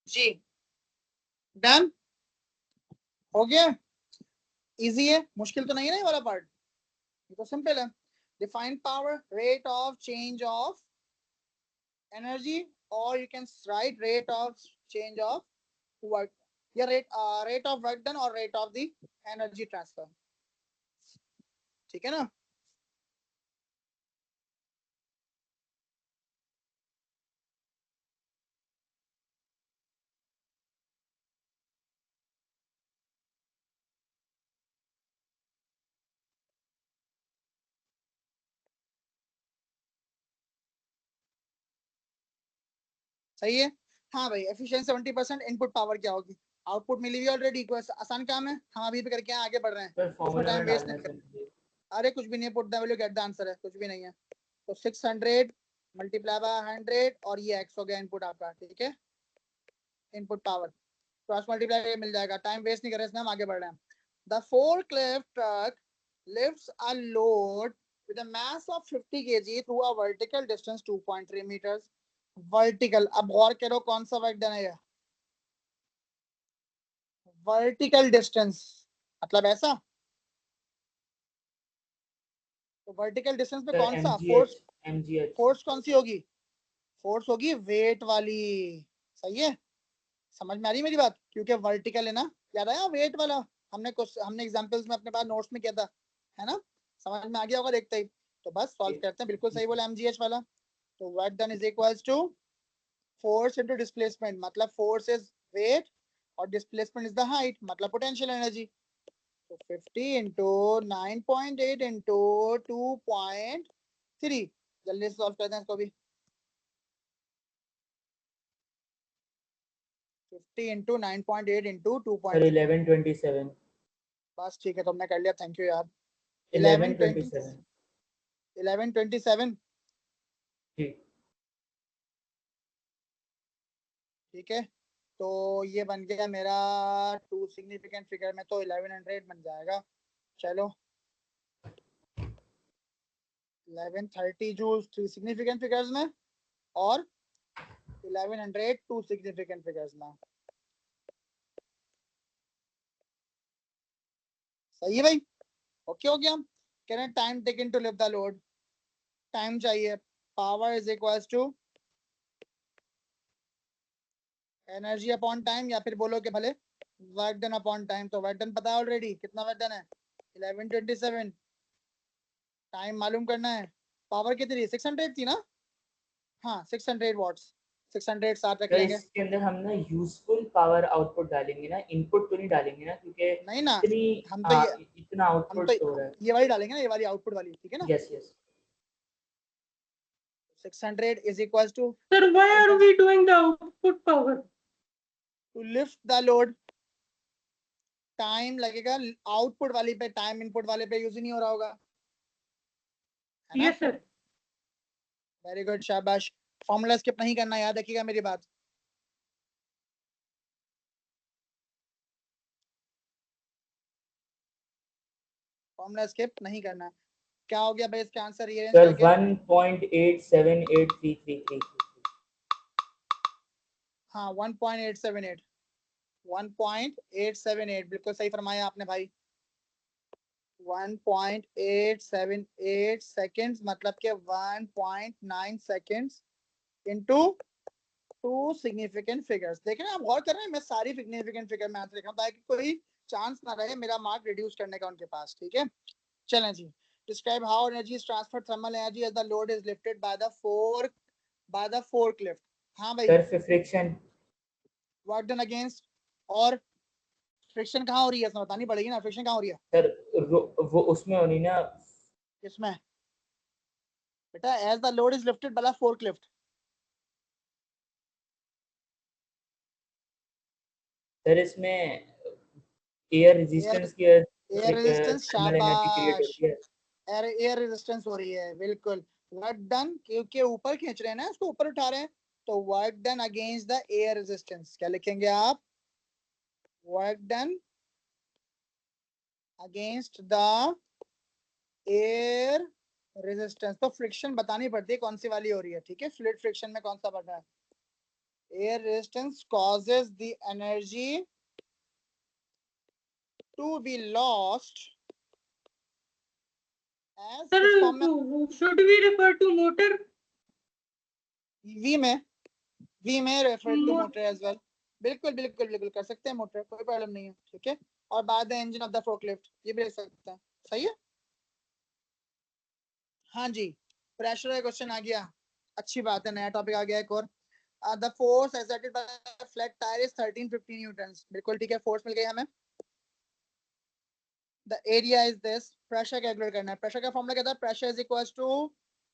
जी डन, हो गया, इजी है, मुश्किल तो नहीं है ना ये वाला पार्ट, ये तो सिंपल है। Define power, rate of change of energy, और you can write rate of change of work, या रेट ऑफ वर्क डन और rate of the energy transfer, ठीक है ना। सही है। हाँ भाई एफिशिएंसी 70%, इनपुट पावर क्या होगी, आउटपुट मिली हुई ऑलरेडी, कोई आसान काम है, हम अभी भी करके आगे बढ़ रहे हैं, सर इसमें फॉर्मूला टाइम में वेस्ट डालना नहीं है कर। सर मुझे। अरे कुछ भी नहीं है, put the value get the answer है, कुछ भी नहीं है। तो 600 मल्टीप्लाई बाय 100 और ये एक्स हो गया इनपुट आपका, ठीक है, इनपुट पावर, क्रॉस मल्टीप्लाई मिल जाएगा, टाइम वेस्ट नहीं कर रहे इसमें, हम आगे बढ़ रहे हैं। The forklift truck lifts a load with a mass of 50 kg through a vertical distance 2.3 meters. Vertical, अब गौर करो कौन सा वर्क डन है ये, वर्टिकल डिस्टेंस, मतलब ऐसा, तो वर्टिकल डिस्टेंस पे सर कौन सा एमजीएच, फोर्स, एमजीएच फोर्स कौन सी होगी, फोर्स होगी वेट वाली, सही है, समझ में आ रही है मेरी बात, क्योंकि वर्टिकल है ना, याद आया वेट वाला, हमने एग्जांपल्स में अपने पास नोट्स में किया था, है ना, समझ में आ गया होगा देखते ही, तो बस सॉल्व करते हैं, बिल्कुल सही बोला एमजीएच वाला। तो work done is equals to force into displacement, मतलब फोर्स इज वेट और डिस्प्लेसमेंट इज द हाइट, मतलब पोटेंशियल एनर्जी। तो 50 इंटू 9.8 इंटू 2.3, जल्दी से सॉल्व करते हैं इसको भी, 50 इंटू 9.8 इंटू सर 2.3, 1127, बस ठीक है, तुमने कर लिया, थैंक यू यार। 1127 1127, जी। ठीक है, तो ये बन गया मेरा टू सिग्निफिकेंट फिगर में, तो 1100 बन जाएगा, चलो 1130 जूल्स थ्री सिग्निफिकेंट फिगर्स में, और 1100 टू सिग्निफिकेंट फिगर्स में, सही है भाई, ओके हो गया। कह रहे हैं time taken to lift the load, time चाहिए, power is equals to energy upon time, या फिर बोलो कि भले वर्क डन अपॉन टाइम, तो वर्क डन पता है ऑलरेडी, कितना वर्क डन है 1127, टाइम मालूम करना है, पावर कितनी 600 थी ना, हाँ 600 वॉट्स, 600 साथ रख सर लेंगे, इसके अंदर हम ना यूजफुल पावर आउटपुट डालेंगे ना, इनपुट तो नहीं डालेंगे ना, क्योंकि नहीं ना, इतनी हम तो ये इतना हम आउटपुट तो स्टोर है। ये वाली डालेंगे ना, ये वाली आउटपुट वाली, ठीक है ना, yes yes 600 is equals to Sir, why are we doing the output power? To lift the load, time लगेगा आउटपुट वाली पे, टाइम इनपुट वाले पे यूज ही नहीं हो रहा होगा, है ना, Yes, sir. वेरी गुड शाबाश, फॉर्मूला स्किप नहीं करना, याद रखिएगा मेरी बात, फॉर्मूला स्किप नहीं करना। क्या हो गया भाई इसका आंसर रीअरेंज सर करके, 1.878333। हाँ 1.878, 1.878 बिल्कुल सही फरमाया आपने भाई, 1.878 सेकेंड्स, मतलब के 1.9 seconds into two significant figures, देख रहे हैं आप, गौर कर रहे हैं, मैं सारी सिग्निफिकेंट फिगर में आंसर लिख रहा हूं ताकि कोई चांस ना रहे मेरा मार्क रिड्यूस करने का उनके पास, ठीक है। चलें जी, describe how energy is transferred thermal energy as the load is lifted by the fork lift, हाँ भाई, sir friction, work done against, और फ्रिक्शन कहाँ हो रही है इसमें बतानी पड़ेगी ना, फ्रिक्शन कहाँ हो रही है, सर वो उसमें होनी ना। किसमें बेटा, as the load is lifted by the fork lift, sir इसमें एयर एयर रेजिस्टेंस की air resistance, thermal energy create शाबाश, होती है। एयर रेजिस्टेंस हो रही है, बिल्कुल, वर्क डन, क्योंकि ऊपर खींच रहे हैं ना, इसको ऊपर उठा रहे हैं, तो work done against the air resistance, क्या लिखेंगे आप, work done against the air resistance, तो फ्रिक्शन बतानी पड़ती है कौन सी वाली हो रही है, ठीक है, फ्लूइड फ्रिक्शन में कौन सा बढ़ रहा है, air resistance causes the energy to be lost as Sir, किस फॉर्म में, should we refer to motor? We में, वी में refer to Mo- motor as well, बिल्कुल बिल्कुल बिल्कुल कर सकते हैं मोटर, कोई प्रॉब्लम नहीं है, ठीक है, और बाद the engine of the forklift ये भी लिख सकते हैं, सही है। हाँ जी, प्रेशर का क्वेश्चन आ गया, अच्छी बात है, नया टॉपिक आ गया एक और, the force exerted by flat tyre is 1350 newtons, बिल्कुल ठीक है, फोर्स मिल गई हमें, the area is this, pressure calculate करना है, प्रेशर का फॉर्मूला क्या था, pressure is equals to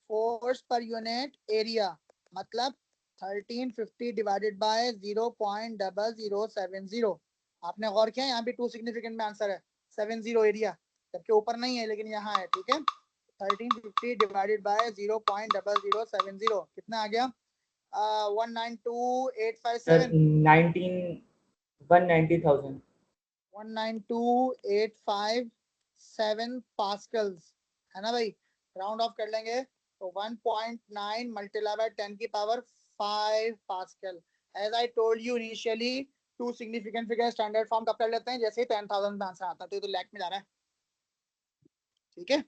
force per unit area, मतलब 1350 डिवाइडेड बाय 0.0070। आपने गौर किया यहाँ पे टू सिग्निफिकेंट में आंसर है 70 एरिया, जबकि ऊपर नहीं है लेकिन यहाँ है। ठीक है, 1350 डिवाइडेड बाय 0.0070 कितना आ गया? 192,857 190,000 192,857 पास्कल्स, है ना भाई? राउंड ऑफ कर लेंगे तो 1.9 मल्टीप्लाई बाय 10 की power 5 pascal. As I told you initially, two significant figure standard form कब कर लेते हैं? जैसे ही 10,000 में आंसर आता है, तो लैख में जा रहा है। ठीक है,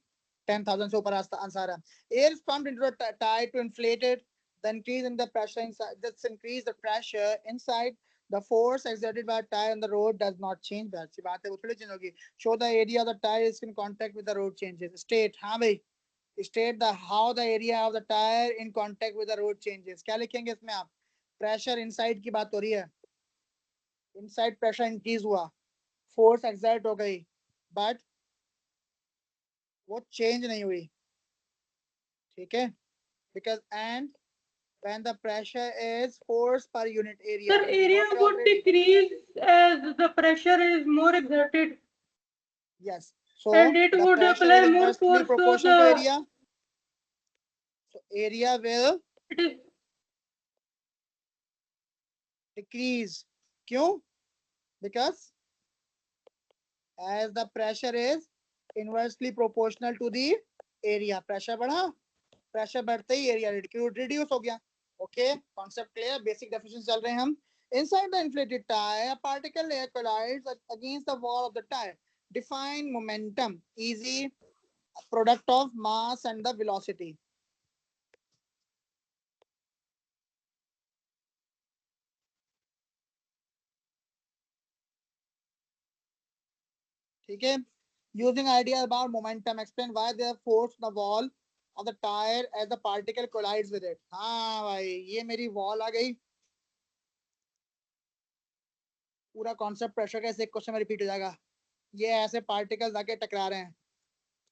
10,000 से ऊपर आंसर है। Air is pumped into the tire to inflate it. The increase in the pressure inside, this increase the pressure inside. The force exerted by a tire on the road does not change. अच्छी बात है, वो थोड़ी change होगी। Show the area of the tire is in contact with the road changes. State, हाँ भाई, state the how the area of the tire in contact with the road changes. क्या लिखेंगे इसमें आप? प्रेशर इनसाइड की बात हो रही है, इनसाइड प्रेशर इंक्रीज हुआ, फोर्स एक्सर्ट हो गई, बट वो चेंज नहीं हुई। ठीक है, because and when the pressure is force per unit area. Sir, area would decrease as the pressure is more exerted. Yes. So and it the would pressure apply is more inversely force to proportional to the. area. So area will It is decrease. क्यों? Because as the pressure is inversely proportional to the area. Pressure बढ़ा, pressure बढ़ते ही area reduce हो गया। Okay, concept clear, basic definition चल रहे हैं हम। Inside the inflated tire, a particle air collides against the wall of the tire. Define momentum. Easy, product of mass and the velocity. ठीक है, using idea about momentum, explain why there force the wall of the tire as the particle collides with it. हाँ भाई, ये मेरी wall आ गई, पूरा concept pressure का इस एक क्वेश्चन में रिपीट हो जाएगा। ये ऐसे पार्टिकल्स आके टकरा रहे हैं,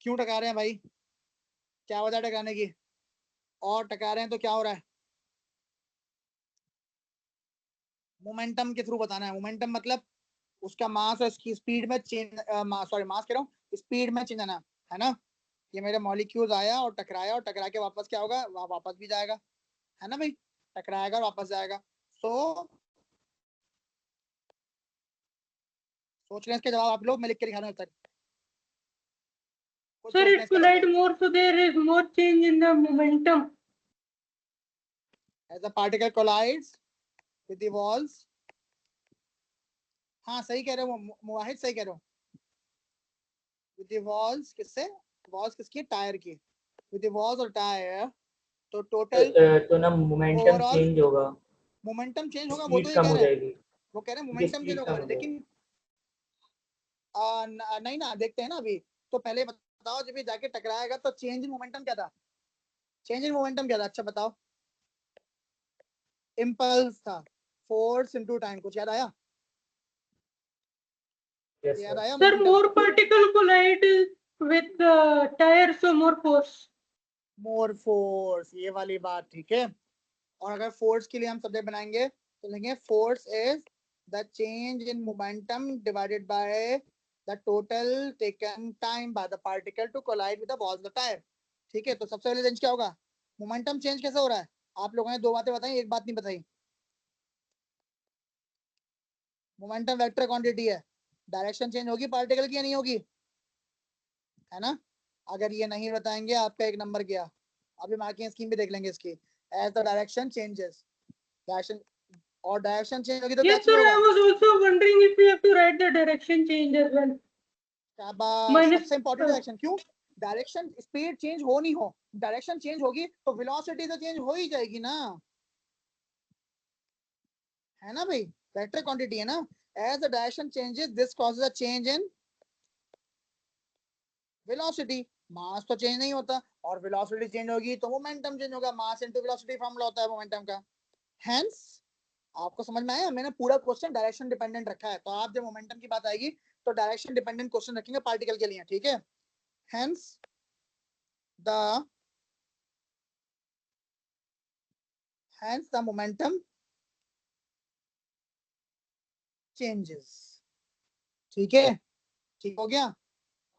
क्यों टकरा रहे हैं भाई? क्या वजह टकराने की? और टकरा रहे हैं तो क्या हो रहा है? मोमेंटम के थ्रू बताना है। मोमेंटम मतलब उसका मास और इसकी स्पीड में चेंज, सॉरी मास कह रहा हूँ, स्पीड में चेंज आना, है ना? ये मेरे मॉलिक्यूल्स आया और टकराया, और टकरा के वापस क्या होगा? वापस भी जाएगा, है ना भाई? टकराएगा और वापस जाएगा। सो सोच रहे हैं इसके जवाब आप लोग, मैं लिख के दिखा रहा हूँ तक। Sir, it collide more, so there is more change in the momentum. As the particle collides with the walls. हाँ सही कह रहे हो मुवाहिद, सही कह रहे हो। With the walls किससे? walls किसकी? टायर की। With the walls और टायर, तो टोटल तो ना मोमेंटम चेंज होगा, मोमेंटम चेंज होगा, वो स्पीड तो ये कम कह हो रहे हैं, जाएगी, वो कह रहे हैं मोमेंटम चेंज होगा, लेकिन नहीं ना, देखते हैं ना अभी। तो पहले बताओ, जब ये जाके टकराएगा तो चेंज इन मोमेंटम क्या था? चेंज इन मोमेंटम क्या था? अच्छा बताओ। इम्पल्स था, फोर्स इनटू टाइम। कुछ याद आया? याद आया? Sir, more particle collide with the tire, so more force. More force, ये वाली बात। ठीक है, और अगर फोर्स के लिए हम सब्जेक्ट बनाएंगे तो लिखेंगे force is the change in momentum divided by the total taken time by the particle to collide with the walls of the tyre. ठीक है, तो सबसे पहले चेंज क्या होगा? मोमेंटम चेंज कैसे हो रहा है? आप लोगों ने दो बातें बताई, एक बात नहीं बताई। मोमेंटम वेक्टर क्वांटिटी है, डायरेक्शन चेंज होगी पार्टिकल की या नहीं होगी? है ना? अगर ये नहीं बताएंगे आपका एक नंबर गया। अभी मार्किंग स्कीम भी देख लेंगे इसकी। As the direction changes, direction, और डायरेक्शन चेंज होगी तो Yes, क्या sir, होगा? I was also wondering if we have to write the direction change as well. सबसे इंपॉर्टेंट डायरेक्शन। क्यों? डायरेक्शन, स्पीड चेंज हो नहीं हो, डायरेक्शन चेंज होगी तो वेलोसिटी तो चेंज हो ही जाएगी ना, है ना भाई? वेक्टर क्वांटिटी है ना। As the direction changes this causes a change in velocity. Mass तो चेंज नहीं होता, और वेलोसिटी चेंज होगी तो मोमेंटम चेंज होगा। मास इनटू वेलोसिटी फॉर्मूला होता है मोमेंटम का। हेंस आपको समझ में आया? मैंने पूरा क्वेश्चन डायरेक्शन डिपेंडेंट रखा है, तो आप जब मोमेंटम की बात आएगी तो डायरेक्शन डिपेंडेंट क्वेश्चन रखेंगे पार्टिकल के लिए। ठीक है, hence the hence the momentum changes. ठीक है, ठीक हो गया.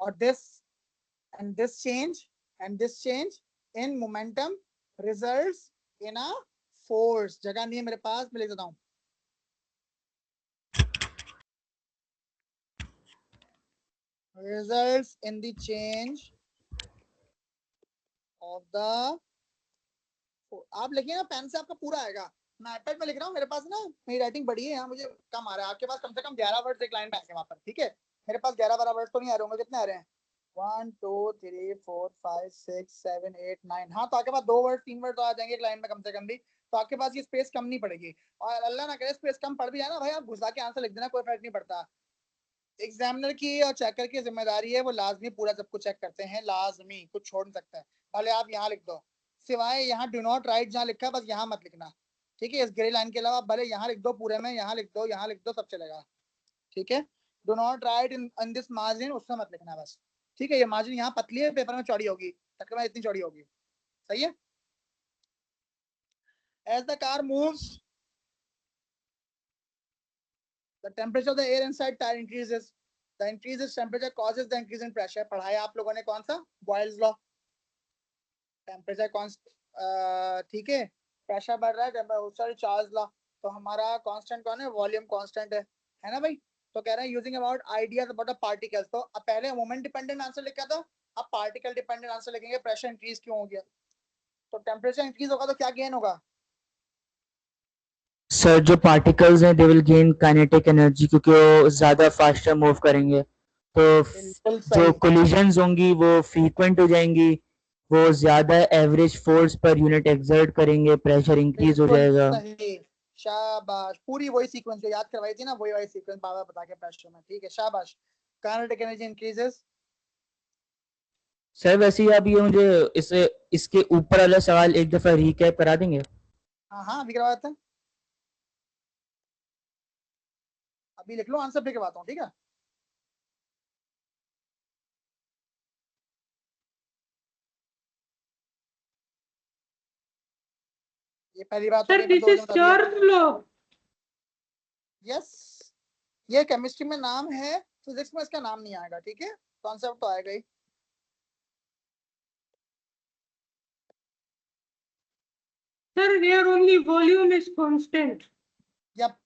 और this and this change in momentum results in a force. जगह नहीं है मेरे पास, मैं लिख देता हूं. Results in the change of the, आप लिखिए ना पेन से, आपका पूरा आएगा. मैं iPad में लिख रहा हूँ, मेरे पास ना मेरी राइटिंग बड़ी है, यहाँ मुझे कम आ रहा है. आपके पास कम से कम 11 वर्ड्स एक लाइन में आएंगे वहां पर. ठीक है, मेरे पास 11-12 वर्ड्स तो नहीं आ रहे होंगे. कितने आ रहे हैं? 1 2 3 4 5 6 7 8 9. हाँ, तो आपके पास 2 वर्ड 3 वर्ड तो आ जाएंगे एक लाइन में कम से कम भी. तो आपके पास ये स्पेस कम नहीं पड़ेगी. और अल्लाह ना करे स्पेस कम पड़ भी जाए ना भाई, आप घुसा के आंसर लिख देना, कोई फर्क नहीं पड़ता. एग्जामिनर की और चेकर की जिम्मेदारी है, वो लाजमी पूरा सब कुछ चेक करते हैं, लाजमी, कुछ छोड़ नहीं सकते हैं. भले आप यहाँ लिख दो, सिवाय यहाँ डू नॉट राइट जहाँ लिखा है बस यहाँ मत लिखना. ठीक है, इस ग्रे लाइन के अलावा भले यहाँ लिख दो पूरे में, यहाँ लिख दो, यहाँ लिख दो, सब चलेगा. ठीक है, do not right in this margin, उसमें मत लिखना बस. ठीक है, ये मार्जिन यहाँ पतली है, पेपर में चौड़ी होगी, तकरीबन इतनी चौड़ी होगी. सही है. As the car moves the temperature of the air inside tire increases. The increases temperature causes the increase in pressure. पढ़ाया आप लोगों ने कौन सा? Boyle's law. टेम्परेचर कांस्टेंट, ठीक है, प्रेशर बढ़ रहा है, सॉरी चार्ज लॉ. तो हमारा कांस्टेंट कौन है? वॉल्यूम कांस्टेंट है ना भाई. तो कह रहे हैं using about ideas about the particles. तो अब पहले मोमेंट डिपेंडेंट आंसर लिखा था, अब पार्टिकल डिपेंडेंट आंसर लिखेंगे. प्रेशर इंक्रीज क्यों हो गया? तो टेम्परेचर इंक्रीज होगा तो क्या गेन होगा? सर जो पार्टिकल्स हैं they will gain kinetic energy, क्योंकि वो ज्यादा फास्टर मूव करेंगे. तो बिल्कुल जो सही. कोलिजन्स होंगी वो फ्रीक्वेंट हो जाएंगी, वो ज्यादा average force per unit exert करेंगे, प्रेशर इंक्रीज हो बिल्कुल जाएगा. सही. शाबाश, पूरी वही सीक्वेंस जो याद करवाई थी ना, वही सीक्वेंस बाबा बता के प्रेशर में. ठीक है, शाबाश. Kinetic energy increases. सर वैसे ही आप ये मुझे इसे इसके ऊपर वाला सवाल एक दफा रिकैप करा देंगे? हाँ हाँ, अभी करवा देते हैं. अभी लिख लो आंसर, फिर करवाता हूँ. ठीक है, ये पहली बात हो Sir, गई. मैं this दो is बता दिया. Charles law. यस, ये केमिस्ट्री में नाम है, फिजिक्स में इसका नाम नहीं आएगा. ठीक है, कॉन्सेप्ट तो आएगा ही. Sir, here only volume is constant. Yep.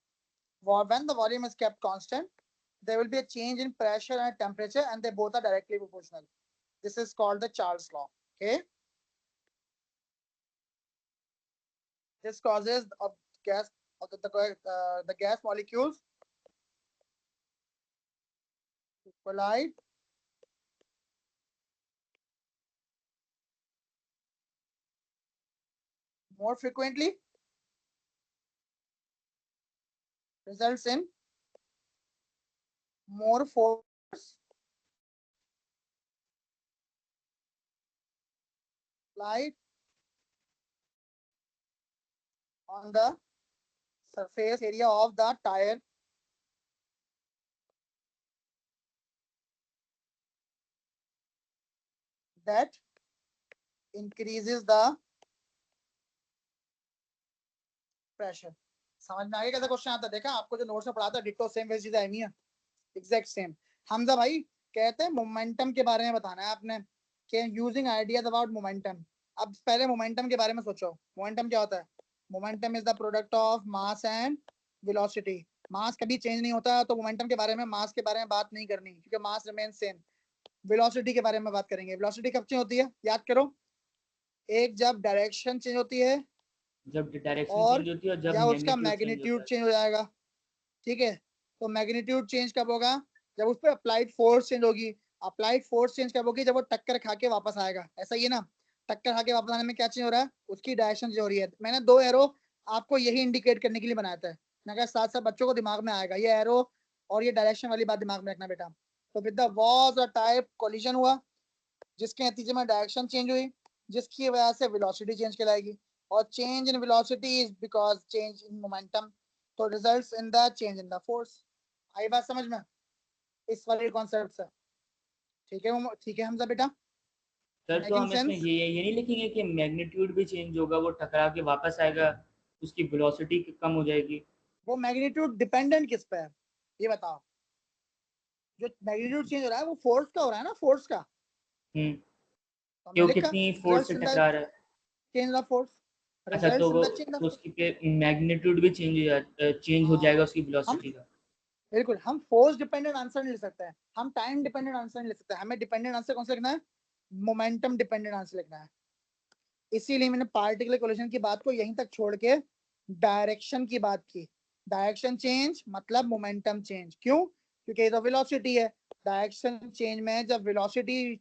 When the volume is kept constant, there will be a change in pressure and temperature, and they both are directly proportional. This is called the Charles law. Okay. This causes of gas of the gas molecules to collide more frequently, results in more force applied on the surface area of the tire that increases the pressure. समझ में आ गया कैसा question आता है? देखा आपको जो notes में पढ़ा था, डिट्टो सेम वैसी चीजें आई नहीं है, एग्जैक्ट सेम. हमजा भाई कहते हैं मोमेंटम के बारे में बताना है आपने, कि यूजिंग आइडियाज अबाउट मोमेंटम. अब पहले मोमेंटम के बारे में सोचो. मोमेंटम क्या होता है? Momentum is the product of mass and velocity. Mass कभी चेंज नहीं होता, तो मोमेंटम के बारे में, मास के बारे में बात नहीं करनी, क्योंकि मास रिमेन सेम. वेलोसिटी के बारे में बात करेंगे. वेलोसिटी कब चेंज होती है? याद करो. एक जब डायरेक्शन चेंज होती है, जब डायरेक्शन और चेंज होती है और जब या उसका मैग्नीट्यूड चेंज मैग्नीट्यूड होता है. चेंज हो जाएगा. ठीक है, तो मैग्नीट्यूड चेंज कब होगा? जब उस पर अप्लाइड फोर्स चेंज होगी. अप्लाइड फोर्स चेंज कब होगी? जब वो टक्कर खा के वापस आएगा. ऐसा ही है ना, टक्कर खा के वापस आने में क्या चेंज हो रहा है? उसकी डायरेक्शन चेंज हो रही है. मैंने 2 एरो आपको यही इंडिकेट करने के लिए बनाया था. मैं कहा साथ साथ बच्चों को दिमाग में आएगा ये एरो और ये डायरेक्शन वाली बात दिमाग में रखना बेटा. तो विद द वॉज और टाइप कोलिजन हुआ, जिसके नतीजे में डायरेक्शन चेंज हुई, जिसकी वजह से वेलोसिटी चेंज कहलाएगी. और change in velocity is because change in momentum, तो results in the change in the force. आई बात समझ में इस वाले कॉन्सेप्ट से? ठीक है, ठीक है हमजा बेटा. सर तो मेकिंग हम इसमें सेंस? ये नहीं लिखेंगे कि मैग्नीट्यूड भी चेंज होगा, वो टकरा के वापस आएगा, उसकी वेलोसिटी कम हो जाएगी। वो मैग्नीट्यूड डिपेंडेंट किस पे है ये बताओ। जो मैग्नीट्यूड चेंज हो रहा है वो फोर्स का हो रहा है ना, फोर्स का। हम्म, तो कि हमने वो लिखा कितनी फोर्स से रिजल्ट्स इन द टकरा रहा है। चेंज ऑफ फोर्स, अच्छा, तो रिजल्ट्स इन वो द चेंज ऑफ तो फोर्स। उसकी पे मैग्नीट्यूड भी चेंज हो जाएगा हाँ उसकी हम वेलोसिटी का। बिल्कुल हम फोर्स डिपेंडेंट आंसर नहीं ले सकते हैं, हम टाइम डिपेंडेंट आंसर नहीं ले सकते, हमें डिपेंडेंट आंसर कौन सा लिखना है, मोमेंटम डिपेंडेंट आंसर लिखना है। इसीलिए मैंने पार्टिकुलर कोलिजन की बात को यहीं तक छोड़ के डायरेक्शन की बात की। डायरेक्शन चेंज मतलब मोमेंटम चेंज, क्यों? क्योंकि ये तो वेलोसिटी है। डायरेक्शन चेंज में जब वेलोसिटी,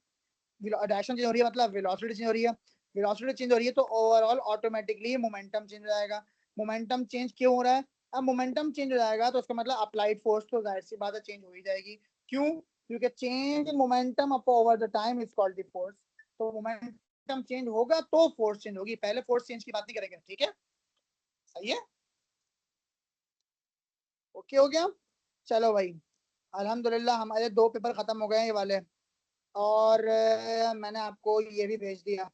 डायरेक्शन चेंज हो रही है मतलब वेलोसिटी चेंज हो रही है, वेलोसिटी चेंज हो रही है तो ओवरऑल ऑटोमेटिकली मोमेंटम चेंज हो जाएगा। मोमेंटम चेंज क्यों हो रहा है? अब मोमेंटम चेंज हो जाएगा तो उसका मतलब अप्लाइड फोर्स तो जाहिर सी बात है चेंज हो ही जाएगी। क्यों? क्योंकि change in momentum up over the time is called the force. तो मोमेंटम चेंज होगा तो फोर्स चेंज होगी, पहले फोर्स चेंज की बात नहीं करेंगे, ठीक है? सही है, ओके हो गया। चलो भाई, अल्हम्दुलिल्लाह हमारे 2 पेपर खत्म हो गए ये वाले, और मैंने आपको ये भी भेज दिया।